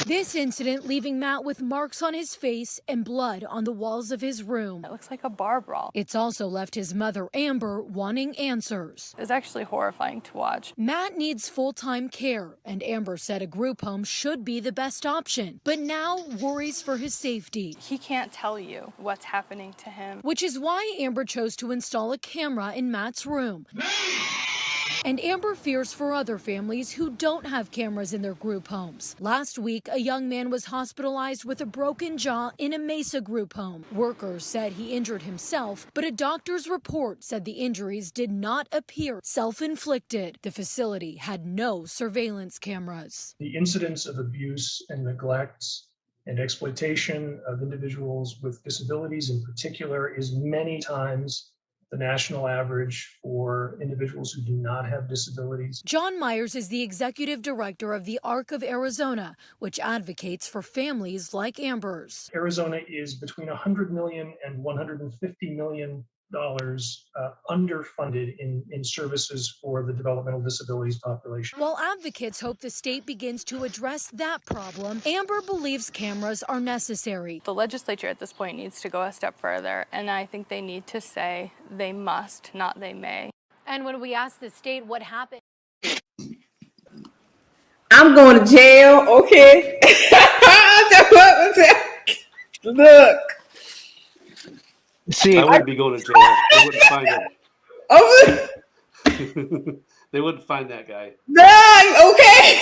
This incident leaving Matt with marks on his face and blood on the walls of his room.
That looks like a bar brawl.
It's also left his mother, Amber, wanting answers.
It's actually horrifying to watch.
Matt needs full-time care, and Amber said a group home should be the best option, but now worries for his safety.
He can't tell you what's happening to him.
Which is why Amber chose to install a camera in Matt's room. And Amber fears for other families who don't have cameras in their group homes. Last week, a young man was hospitalized with a broken jaw in a Mesa group home. Workers said he injured himself, but a doctor's report said the injuries did not appear self-inflicted. The facility had no surveillance cameras.
The incidence of abuse and neglect and exploitation of individuals with disabilities in particular is many times the national average for individuals who do not have disabilities.
John Myers is the executive director of the ARC of Arizona, which advocates for families like Amber's.
Arizona is between 100 million and 150 million dollars underfunded in services for the developmental disabilities population.
While advocates hope the state begins to address that problem, Amber believes cameras are necessary.
The legislature at this point needs to go a step further, and I think they need to say they must, not they may.
And when we ask the state what happened,
I'm going to jail, okay? Look.
See,
I wouldn't be going to jail. They wouldn't find him.
Oh,
They wouldn't find that guy.
okay.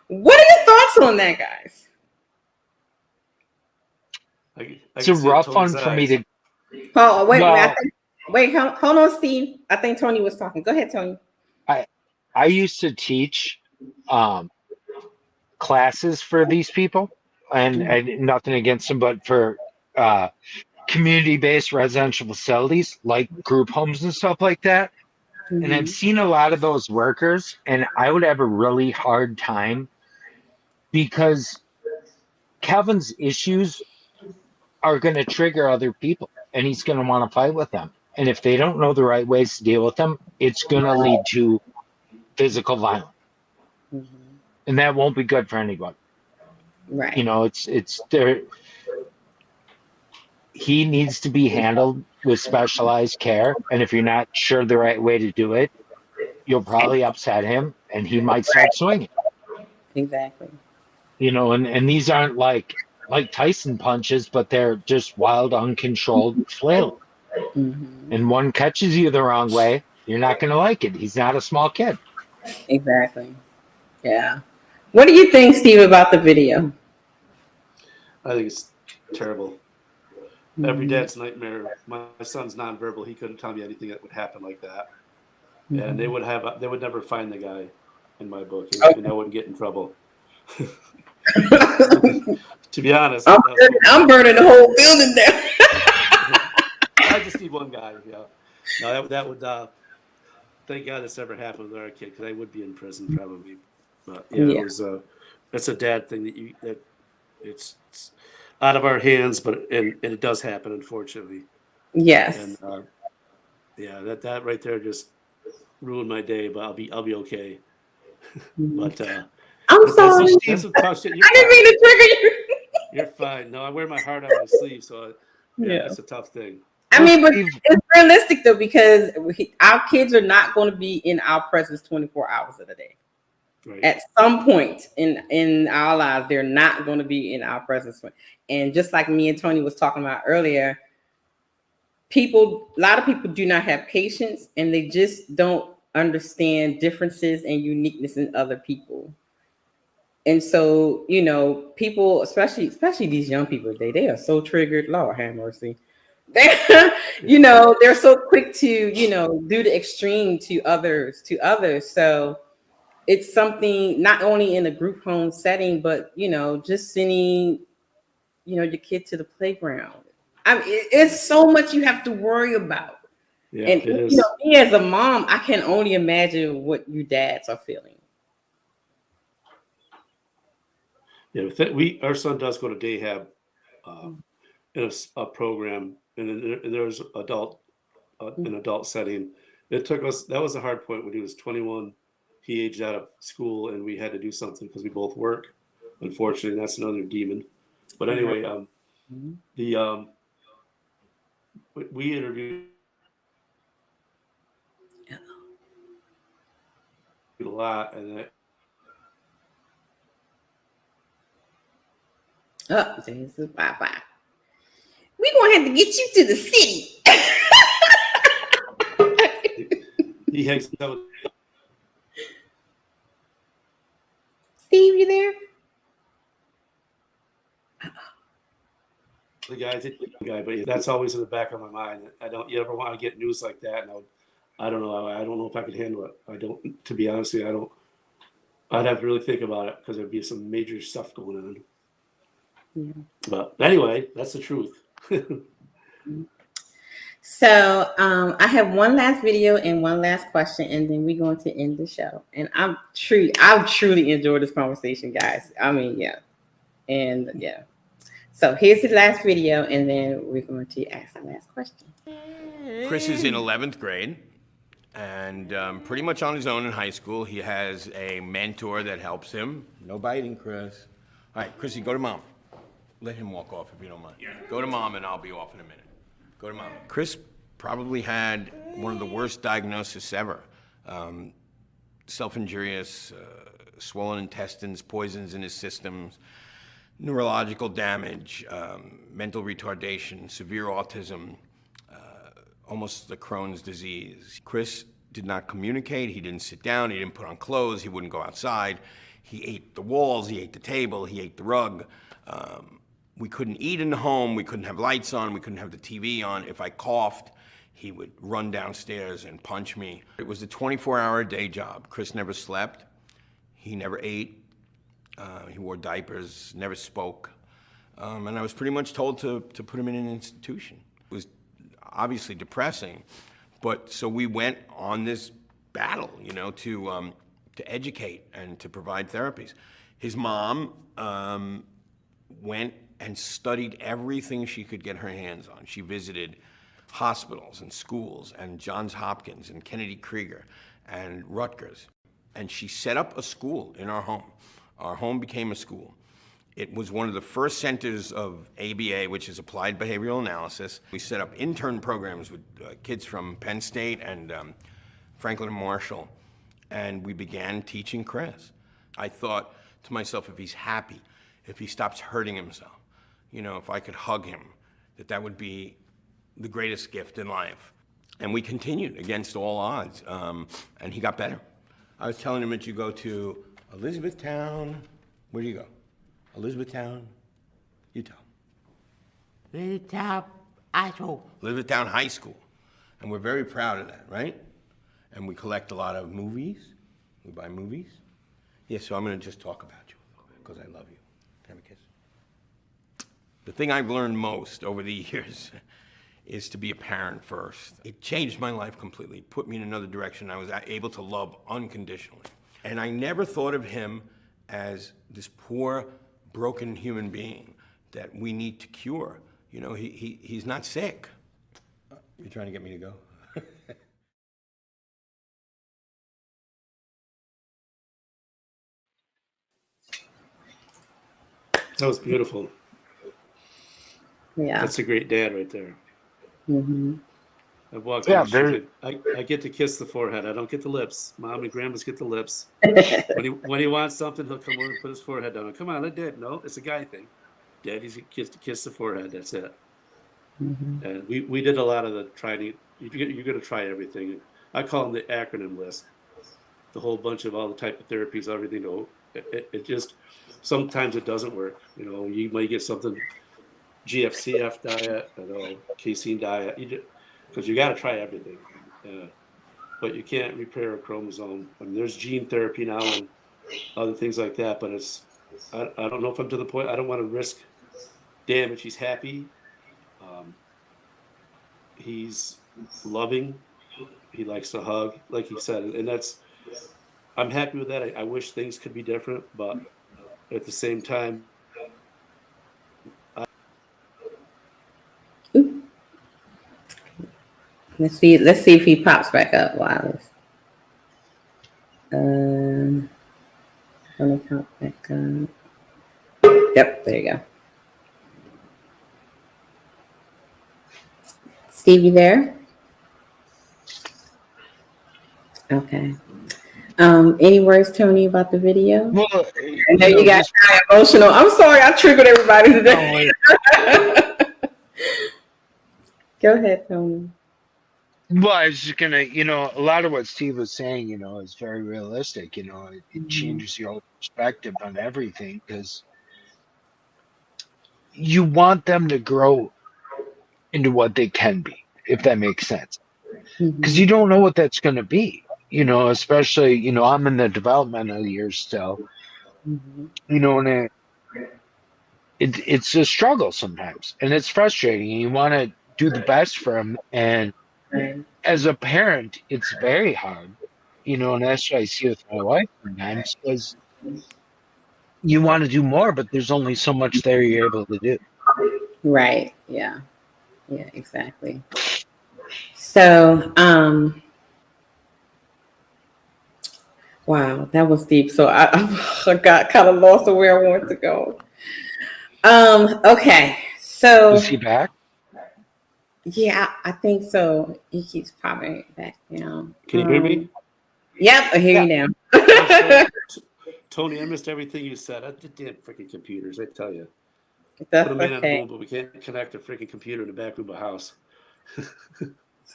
What are your thoughts on that, guys?
It's a rough one for me to.
Oh, wait, hold on, Steve. I think Tony was talking. Go ahead, Tony.
I used to teach classes for these people, and nothing against them, but for community-based residential facilities like group homes and stuff like that. Mm-hmm. And I've seen a lot of those workers, and I would have a really hard time because Kevin's issues are going to trigger other people, and he's going to want to fight with them. And if they don't know the right ways to deal with them, it's going to lead to physical violence. Mm-hmm. And that won't be good for anybody.
Right.
You know, it's there. He needs to be handled with specialized care. And if you're not sure the right way to do it, you'll probably upset him and he might start swinging.
Exactly.
You know, and these aren't like Tyson punches, but they're just wild, uncontrolled flail. Mm-hmm. And one catches you the wrong way, you're not going to like it. He's not a small kid.
Exactly. Yeah. What do you think, Steve, about the video?
I think it's terrible. Mm-hmm. Every dad's nightmare. My son's nonverbal. He couldn't tell me anything that would happen like that. Mm-hmm. And they would never find the guy in my book, and I wouldn't get in trouble. To be honest,
I'm burning the whole building down.
I just need one guy. Yeah, no, that would. Thank God this never happened with our kid, because I would be in prison probably. But yeah. It was. That's a dad thing that it's out of our hands, but and it does happen, unfortunately.
Yes.
And yeah, that right there just ruined my day, but I'll be okay. But
I'm sorry.
That's some tough shit.
I didn't mean to trigger you.
You're fine. No, I wear my heart on my sleeve, so yeah, that's a tough thing.
I mean, but it's realistic though, because our kids are not going to be in our presence 24 hours of the day. Right. At some point in our lives, they're not going to be in our presence. And just like me and Tony was talking about earlier, a lot of people do not have patience, and they just don't understand differences and uniqueness in other people. And so, you know, people, especially these young people today, they are so triggered. Lord have mercy. You know, they're so quick to, you know, do the extreme to others. So it's something not only in a group home setting, but, you know, just sending, you know, your kid to the playground. I mean, it's so much you have to worry about. Yeah, and it is. You know, me as a mom, I can only imagine what you dads are feeling.
Yeah, our son does go to Dayhab in a program, and there's an adult setting. That was a hard point when he was 21. He aged out of school, and we had to do something because we both work. Unfortunately, that's another demon. But anyway, we interviewed a lot, and
Jesus, bye. We're gonna have to get you to the city.
He hangs out with
Steve, you there?
the guy, but that's always in the back of my mind. You ever want to get news like that, and I don't know if I could handle it. To be honest with you, I'd have to really think about it, because there'd be some major stuff going on. Yeah. But anyway, that's the truth.
So I have one last video and one last question, and then we're going to end the show. And I've truly enjoyed this conversation, guys. I mean, yeah. And yeah. So here's the last video, and then we're going to ask the last question.
Chris is in 11th grade and pretty much on his own in high school. He has a mentor that helps him. No biting, Chris. All right, Chrissy, go to mom. Let him walk off if you don't mind. Yeah. Go to mom and I'll be off in a minute. Go to mom. Chris probably had one of the worst diagnoses ever. Self-injurious, swollen intestines, poisons in his systems, neurological damage, mental retardation, severe autism, almost the Crohn's disease. Chris did not communicate, he didn't sit down, he didn't put on clothes, he wouldn't go outside. He ate the walls, he ate the table, he ate the rug. We couldn't eat in the home, we couldn't have lights on, we couldn't have the TV on. If I coughed, he would run downstairs and punch me. It was a 24-hour-a-day job. Chris never slept, he never ate, he wore diapers, never spoke. And I was pretty much told to put him in an institution. It was obviously depressing, but so we went on this battle, you know, to educate and to provide therapies. His mom went and studied everything she could get her hands on. She visited hospitals and schools and Johns Hopkins and Kennedy Krieger and Rutgers. And she set up a school in our home. Our home became a school. It was one of the first centers of ABA, which is Applied Behavioral Analysis. We set up intern programs with kids from Penn State and Franklin and Marshall, and we began teaching Chris. I thought to myself, if he's happy, if he stops hurting himself, you know, if I could hug him, that would be the greatest gift in life. And we continued against all odds, and he got better. I was telling him that you go to Elizabethtown. Where do you go? Elizabethtown, you tell. Elizabethtown High School. Elizabethtown High School. And we're very proud of that, right? And we collect a lot of movies. We buy movies. Yeah, so I'm gonna just talk about you a little bit because I love you. Have a kiss. The thing I've learned most over the years is to be a parent first. It changed my life completely, put me in another direction. I was able to love unconditionally. And I never thought of him as this poor, broken human being that we need to cure. You know, he's not sick. You're trying to get me to go?
That was beautiful.
Yeah.
That's a great dad right there.
Mm-hmm.
I walked in, I get to kiss the forehead. I don't get the lips. Mom and grandmas get the lips. when he wants something, he'll come over and put his forehead down. Come on, let Dad. No, it's a guy thing. Daddy's to kiss the forehead. That's it. Mm-hmm. And we did a lot of the trying. You're going to try everything. I call them the acronym list. The whole bunch of all the type of therapies, everything. It just sometimes it doesn't work. You know, you might get something GFCF diet, casein diet. Because you got to try everything, but you can't repair a chromosome. I mean, there's gene therapy now and other things like that, but I don't know if I'm to the point. I don't want to risk damage. He's happy. He's loving. He likes to hug, like he said, and I'm happy with that. I wish things could be different, but at the same time,
Let's see if he pops back up, Wallace. Gonna pop back up. Yep, there you go. Steve, you there? Okay. Any words, Tony, about the video?
Well,
I know you got kind of emotional. I'm sorry, I triggered everybody today. Go ahead, Tony.
Well, I was just gonna, a lot of what Steve was saying, is very realistic. It changes your whole perspective on everything because you want them to grow into what they can be, if that makes sense. Because you don't know what that's going to be, especially, I'm in the developmental years still, and it's a struggle sometimes and it's frustrating and you want to do the best for them. And as a parent, it's very hard, and that's what I see with my wife sometimes because you want to do more, but there's only so much there you're able to do.
Right. Yeah. Yeah, exactly. So, wow, that was deep. So I got kind of lost of where I wanted to go. Okay. So
Is he back?
yeah, I think so. He keeps popping back down.
Can you hear me?
Yep, I hear you now.
Tony, I missed everything you said. Damn freaking computers, I tell you.
That's
Put a man at
okay.
home, but we can't connect a freaking computer in the back room of a house.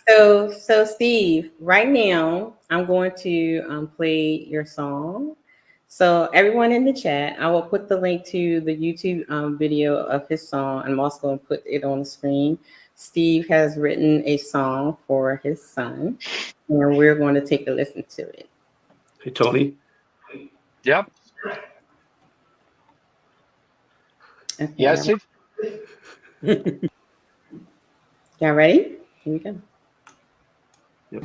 So Steve, right now I'm going to play your song. So everyone in the chat, I will put the link to the YouTube video of his song. I'm also going to put it on the screen. Steve has written a song for his son, and we're going to take a listen to it.
Hey, Tony.
Yep.
Okay,
Yes, Steve?
Y'all ready? Here we go.
Yep.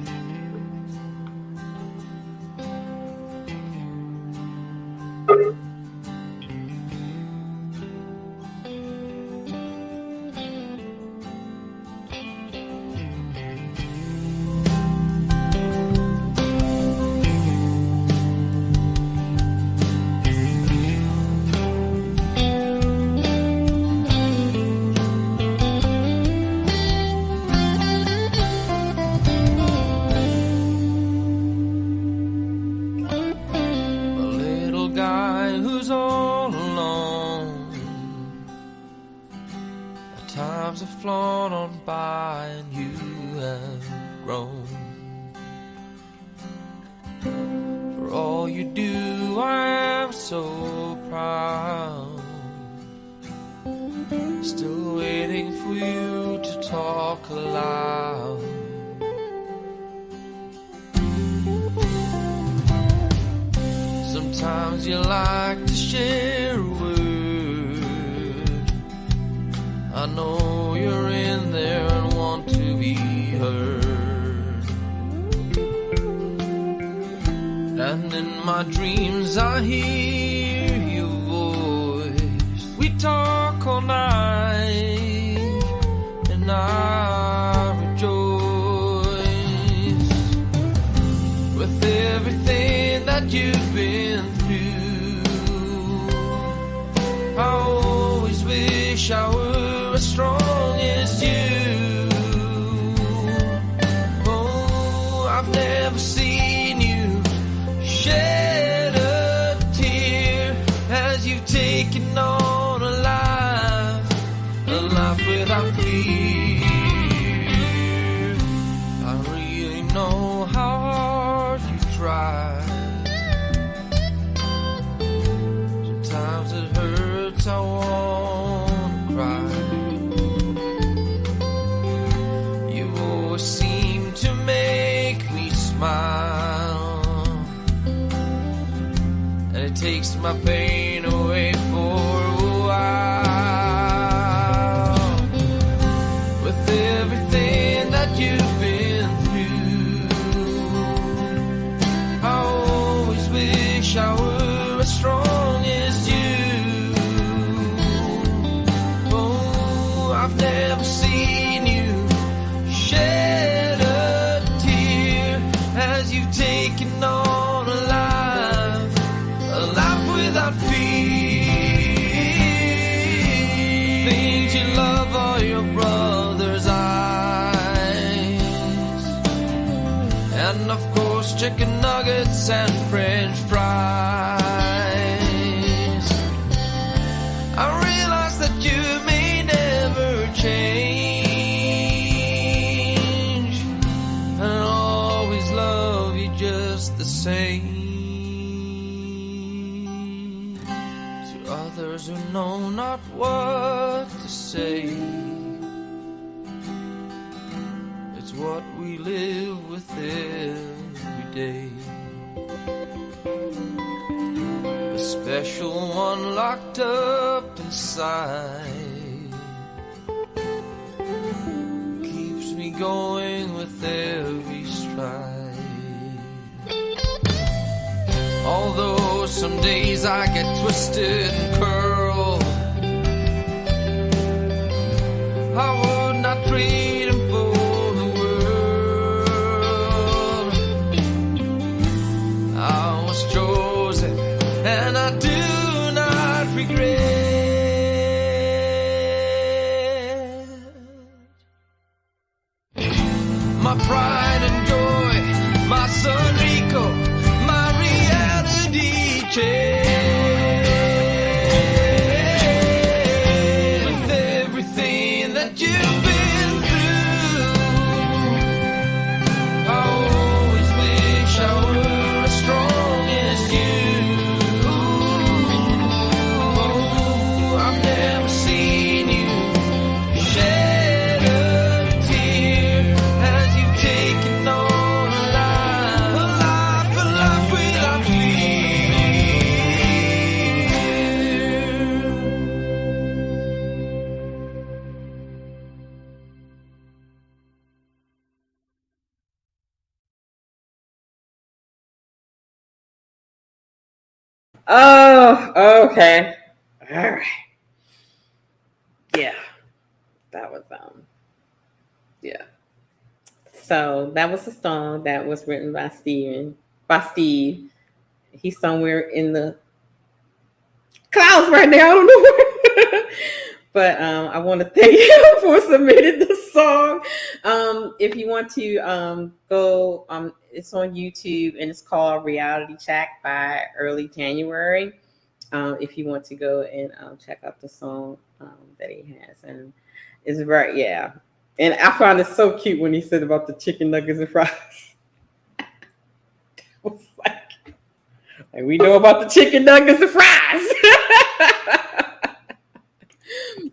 Times have flown on by and you have grown. For all you do, I am so proud. Still waiting for you to talk aloud. Sometimes you like to share a word. I know you're in there and want to be heard. And in my dreams I hear your voice. We talk all night and I rejoice with everything that you've been through. I always wish I were as strong as you. Oh, I've never seen you shed a tear as you've taken on a life without fear. I really know how hard you try. Sometimes it hurts, I wanna cry. Seem to make me smile, and it takes my pain away for a while. With everything that you've been through, I always wish I were as strong as you. Oh, I've never seen you shed a tear as you've taken on a life without fear. Things you love are your brother's eyes, and of course chicken nuggets and French fries. I realize that you may never change. Just the same to others who know not what to say. It's what we live with every day. A special one locked up inside keeps me going with every stride. Although some days I get twisted and curled, I would not trade him for the world. I was chosen, and I do not regret. My pride and joy, my son Rico, my reality check. With everything that you've been through, I always wish I were as strong as you. I've never seen you shed a tear as you've taken on a life without
Oh, okay. All right. Yeah. That was yeah. So that was a song that was written by Steve. He's somewhere in the clouds right now. I don't know where. But I want to thank him for submitting the song. If you want to go, it's on YouTube and it's called Reality Check by Early January. If you want to go and check out the song that he has, and it's right, yeah. And I found it so cute when he said about the chicken nuggets and fries. I was like we know about the chicken nuggets and fries.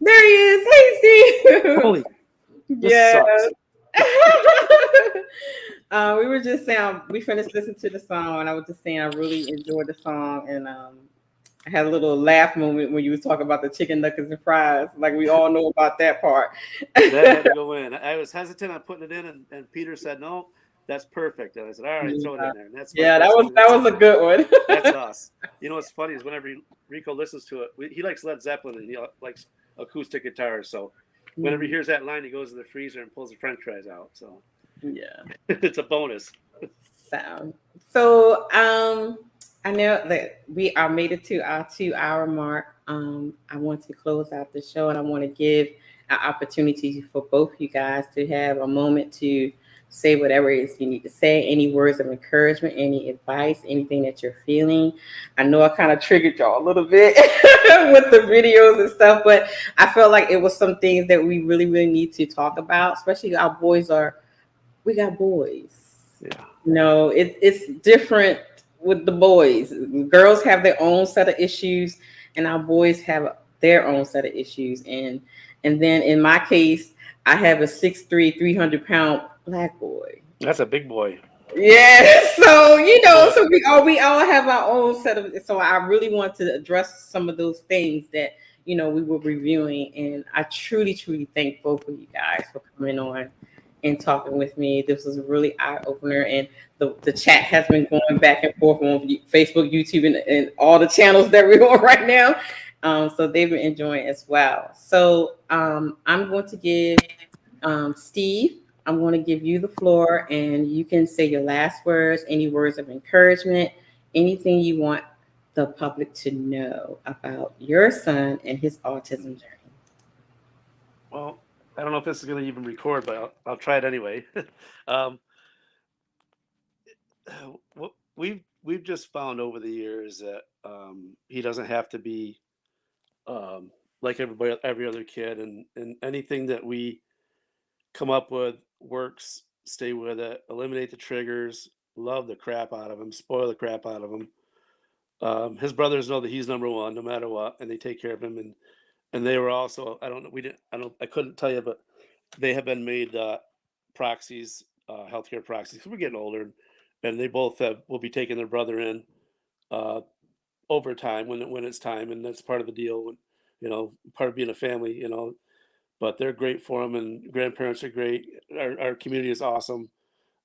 There he is. Hey, Steve.
Holy,
yeah. We were just saying, we finished listening to the song, and I was just saying I really enjoyed the song, and I had a little laugh moment when you was talking about the chicken nuggets and fries. Like we all know about that part.
That had to go in. I was hesitant on putting it in, and Peter said, "No, that's perfect." And I said, "All right, throw it in there." And that's
that was a good one.
That's us. You know what's funny is whenever Rico listens to it, he likes Led Zeppelin and he likes acoustic guitars. So whenever he hears that line, he goes to the freezer and pulls the French fries out. So
yeah,
it's a bonus.
So I know that we are made it to our 2-hour mark. I want to close out the show, and I want to give an opportunity for both you guys to have a moment to say whatever it is you need to say, any words of encouragement, any advice, anything that you're feeling. I know I kind of triggered y'all a little bit with the videos and stuff, but I felt like it was some things that we really, really need to talk about, especially our boys we got boys.
Yeah.
No, it's different with the boys. Girls have their own set of issues, and our boys have their own set of issues. And then in my case, I have a 6'3", 300-pound black boy.
That's a big boy.
Yeah. So so we all have our own set of. So I really want to address some of those things that we were reviewing, and I truly, truly thank both of you guys for coming on and talking with me. This was a really eye-opener, and the chat has been going back and forth on Facebook, YouTube, and all the channels that we're on right now. So they've been enjoying as well. So I'm going to give Steve, I'm going to give you the floor, and you can say your last words, any words of encouragement, anything you want the public to know about your son and his autism journey.
Well, I don't know if this is going to even record, but I'll try it anyway. What we've just found over the years that he doesn't have to be like every other kid, and anything that we come up with works. Stay with it. Eliminate the triggers. Love the crap out of him. Spoil the crap out of him. His brothers know that he's number one, no matter what, and they take care of him. And they were also, I couldn't tell you, but they have been made proxies, healthcare proxies. We're getting older, and they both will be taking their brother in over time when it's time, and that's part of the deal. Part of being a family. But they're great for them, and grandparents are great. Our community is awesome.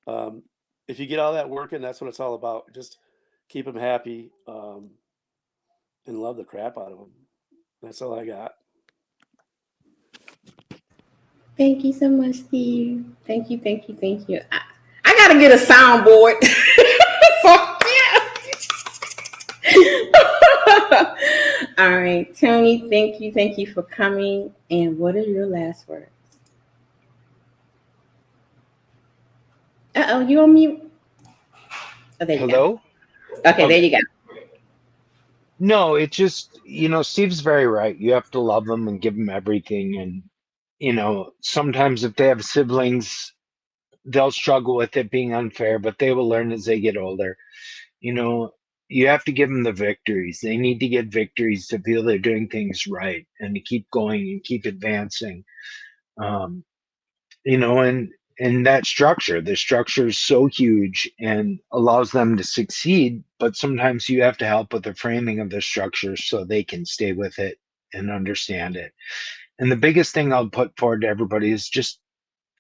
If you get all that working, that's what it's all about. Just keep them happy and love the crap out of them. That's all I got.
Thank you so much, Steve. Thank you. I gotta get a soundboard. All right, Tony, thank you for coming. And what are your last words? You on mute? Oh, there you
Hello?
go. Okay, there you go.
No, it just, Steve's very right. You have to love them and give them everything. And, sometimes if they have siblings, they'll struggle with it being unfair, but they will learn as they get older. You have to give them the victories. They need to get victories to feel they're doing things right and to keep going and keep advancing. And that structure, the structure is so huge and allows them to succeed, but sometimes you have to help with the framing of the structure so they can stay with it and understand it. And the biggest thing I'll put forward to everybody is just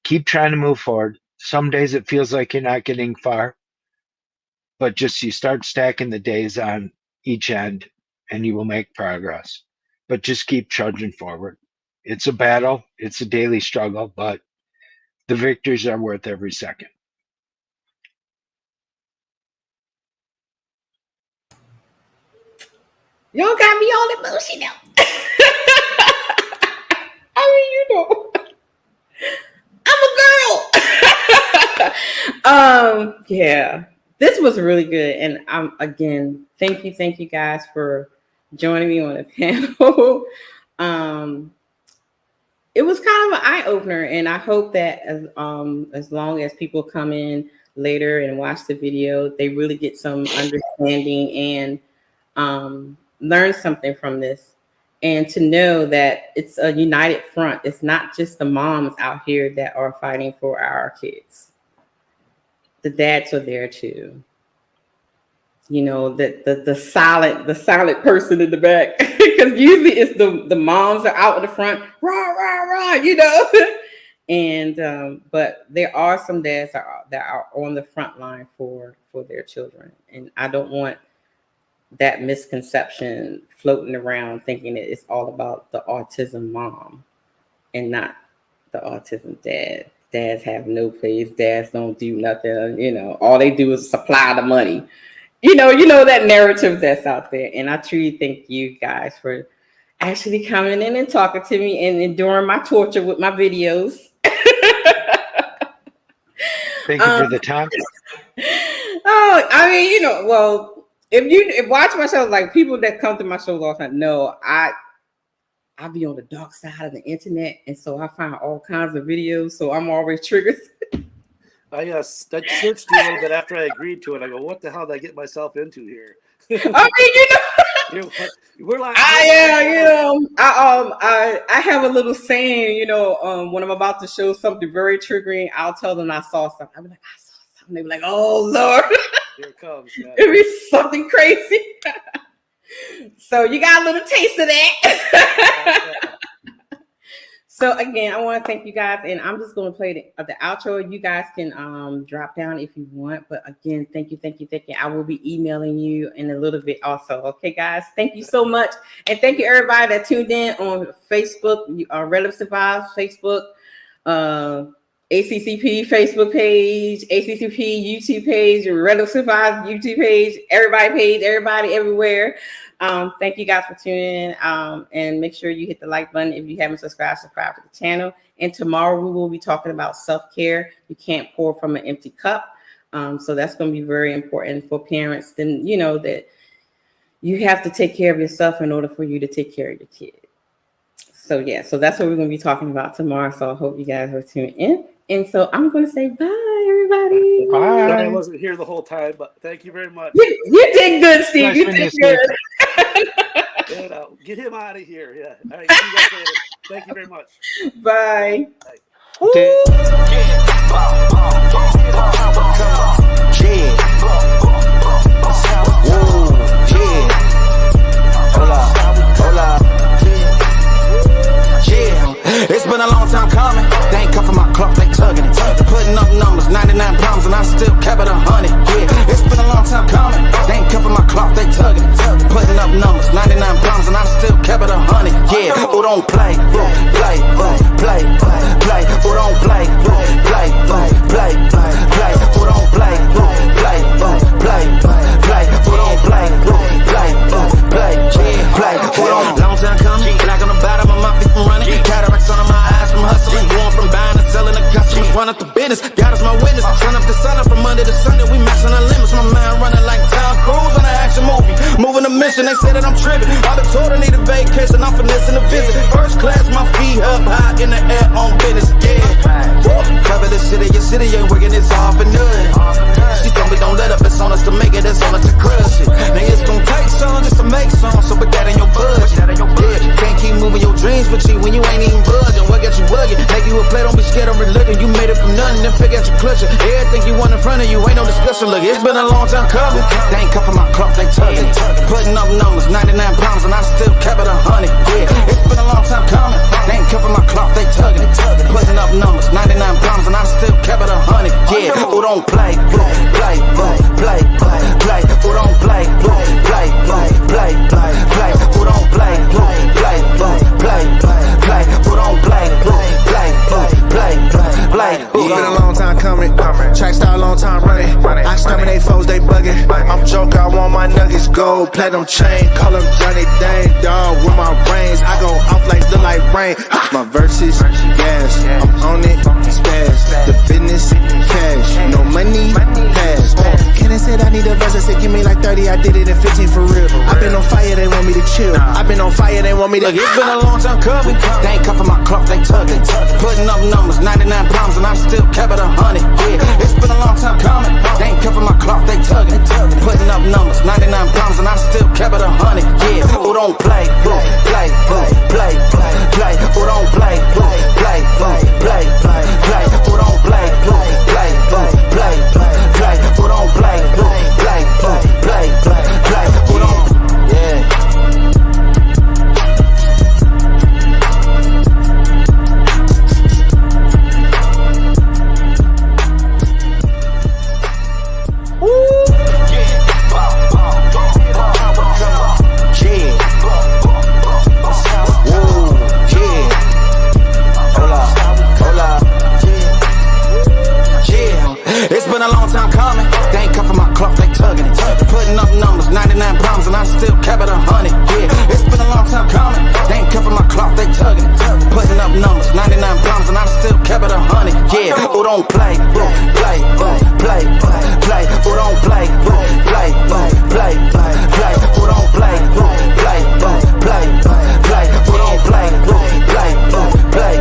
keep trying to move forward. Some days it feels like you're not getting far, but just you start stacking the days on each end and you will make progress. But just keep trudging forward. It's a battle. It's a daily struggle, but the victories are worth every second.
Y'all got me all emotional. I'm a girl. Yeah, this was really good. And again, thank you guys for joining me on the panel. It was kind of an eye-opener, and I hope that as long as people come in later and watch the video, they really get some understanding and learn something from this, and to know that it's a united front. It's not just the moms out here that are fighting for our kids. The dads are there too. The silent person in the back, because usually it's the moms are out in the front, rah rah rah, and but there are some dads that are on the front line for their children, and I don't want that misconception floating around thinking that it's all about the autism mom and not the autism dad. Dads have no place. Dads don't do nothing. All they do is supply the money. You know that narrative that's out there. And I truly thank you guys for actually coming in and talking to me and enduring my torture with my videos.
Thank you for the time.
Well, if you watch my show, like people that come to my shows all the time, know I be on the dark side of the internet, and so I find all kinds of videos. So I'm always triggered.
I searched you a little bit after I agreed to it. I go, what the hell did I get myself into here? We're like,
I have a little saying, when I'm about to show something very triggering, I'll tell them I saw something. I'm like, I saw something. They be like, oh Lord,
here it comes. Yeah.
It be something crazy. So you got a little taste of that. So again, I want to thank you guys, and I'm just going to play the outro. You guys can drop down if you want, but again, thank you. I will be emailing you in a little bit also. Okay, guys, thank you so much, and thank you everybody that tuned in on Facebook, RedLipstickVibes Facebook, ACCP Facebook page, ACCP YouTube page, RedLipstickVibes YouTube page, everybody everywhere. Thank you guys for tuning in, and make sure you hit the like button if you haven't subscribed to the channel. And tomorrow we will be talking about self-care. You can't pour from an empty cup. So that's going to be very important for parents. Then that you have to take care of yourself in order for you to take care of your kid. So yeah, so that's what we're going to be talking about tomorrow. So I hope you guys are tuning in. And so I'm going to say bye, everybody.
Bye. I wasn't here the whole time, but thank you very much.
You did good, Steve. You did good.
Get him out of here. Yeah. All right. See you guys later. Thank you very much.
Bye.
It's been a long time coming. They ain't come for my cloth, they tugging it. Putting up numbers, 99 pounds, and I still kept it 100. Yeah, it's been a long time coming. They ain't come for my cloth, they tugging it. Putting up numbers, 99 pounds, and I still kept it 100. Yeah, who don't play, play. they say that I'm tripping. I've been told I need a vacation, I'm finessing a visit. First class, my feet up high in the air on business, yeah. Cover the city, your city ain't working, it's all for nothing. She told me don't let up, it's on us to make it, it's on us to crush it. Now it's gonna take some just to make some, so put that in your budget. Yeah, can't keep moving your dreams for cheap when you ain't even budging. What got you bugging? Make you a play, don't be scared of religion. You made it from nothing, then figure out your clutching. Everything you want in front of you, ain't no discussion. Look, it's been a long time coming. They ain't cuffing my cloth, they tugging. Putting up numbers, 99 pounds, and I still kept it 100. Yeah, it's been a long time coming. They ain't cuffing my cloth, they tugging. Putting up numbers, 99 pounds, and I still kept it 100. Yeah, who don't play, play, play, play. Who don't play, play, play, play, play. Who don't play, play, play, play. Who don't play, play, play.
It's been a long time coming. Track star, a long time running. I exterminate foes, they bugging. I'm joke, I want my nuggets gold, platinum chain. Call them Johnny Dang, dog, with my brains. I go off like look like rain. My verses, gas, I'm on it, spaz. The business, cash, no money, pass. Kenny said I need a verse, I said give me like 30, I did it in 15 for real. I've been on fire, they want me to chill. I've been on fire, they want me to.
Look, it's been a long time coming. They ain't cuffing my cloth, they tugging. Putting up numbers, 99 pounds, and I still kept it 100. Yeah, it's been a long time coming. They ain't cuffing my cloth, they tugging. Putting up numbers, 99 pounds, and I still kept it 100. Yeah, who don't play, play, play, play, play. Who don't play, play, play, play, play. Who don't play, play, play, play, play. Who don't play, play, play, play. Who don't, yeah. It's been a long time coming. They ain't cuffing my cloth, they tugging it. Putting up numbers, 99 pounds, and I still kept it 100. Yeah, it's been a long time coming. They ain't cuffing my cloth, they tugging it. Putting up numbers, 99 pounds, and I still kept it 100. Yeah, who don't play, play, play, play. Who don't play, play, play, play. Who don't play, play, play, play. Who don't play, play,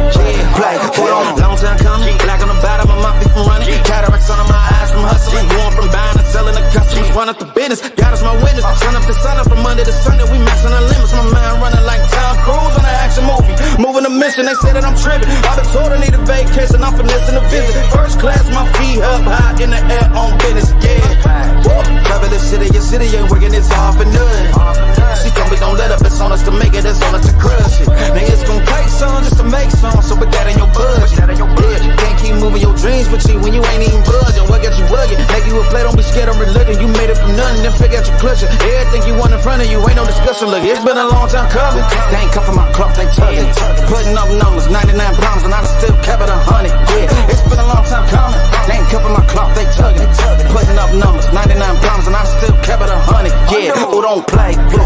play. Who don't? Long time coming. Black on the bottom of my feet from running. Cataracts under my eyes from hustling. Going from buying and selling to customers. Run up the business. God is my witness. Sun up to sun up from under the sun that we maxing the limits. My mind running like Tom Cruise on an action movie. Moving a mission. They say that I'm tripping. I've been told I need a vacation. I'm finessing a visit. First class, my feet up high in the air on business. Yeah. Cover the city. Your city ain't working. It's all for nothing. She told me don't let up. It's on us to make it. It's on us to crush it. Now it's gonna take some just to make some. So put that in your budget. Yeah. Can't keep moving your dreams for cheap when you ain't even budging. What got you bugging? Make you a play, don't be scared of religion. You made it from nothing, then figure out your clutching. Everything you want in front of you, ain't no discussion. Look, it's been a long time coming. They ain't cuffing my cloth, they tugging. Putting up numbers, 99 pounds, and I still kept it 100. Yeah, it's been a long time coming. They ain't cuffing my cloth, they tugging. Putting up numbers, 99 pounds, and I still kept it 100. Yeah, who don't play, play,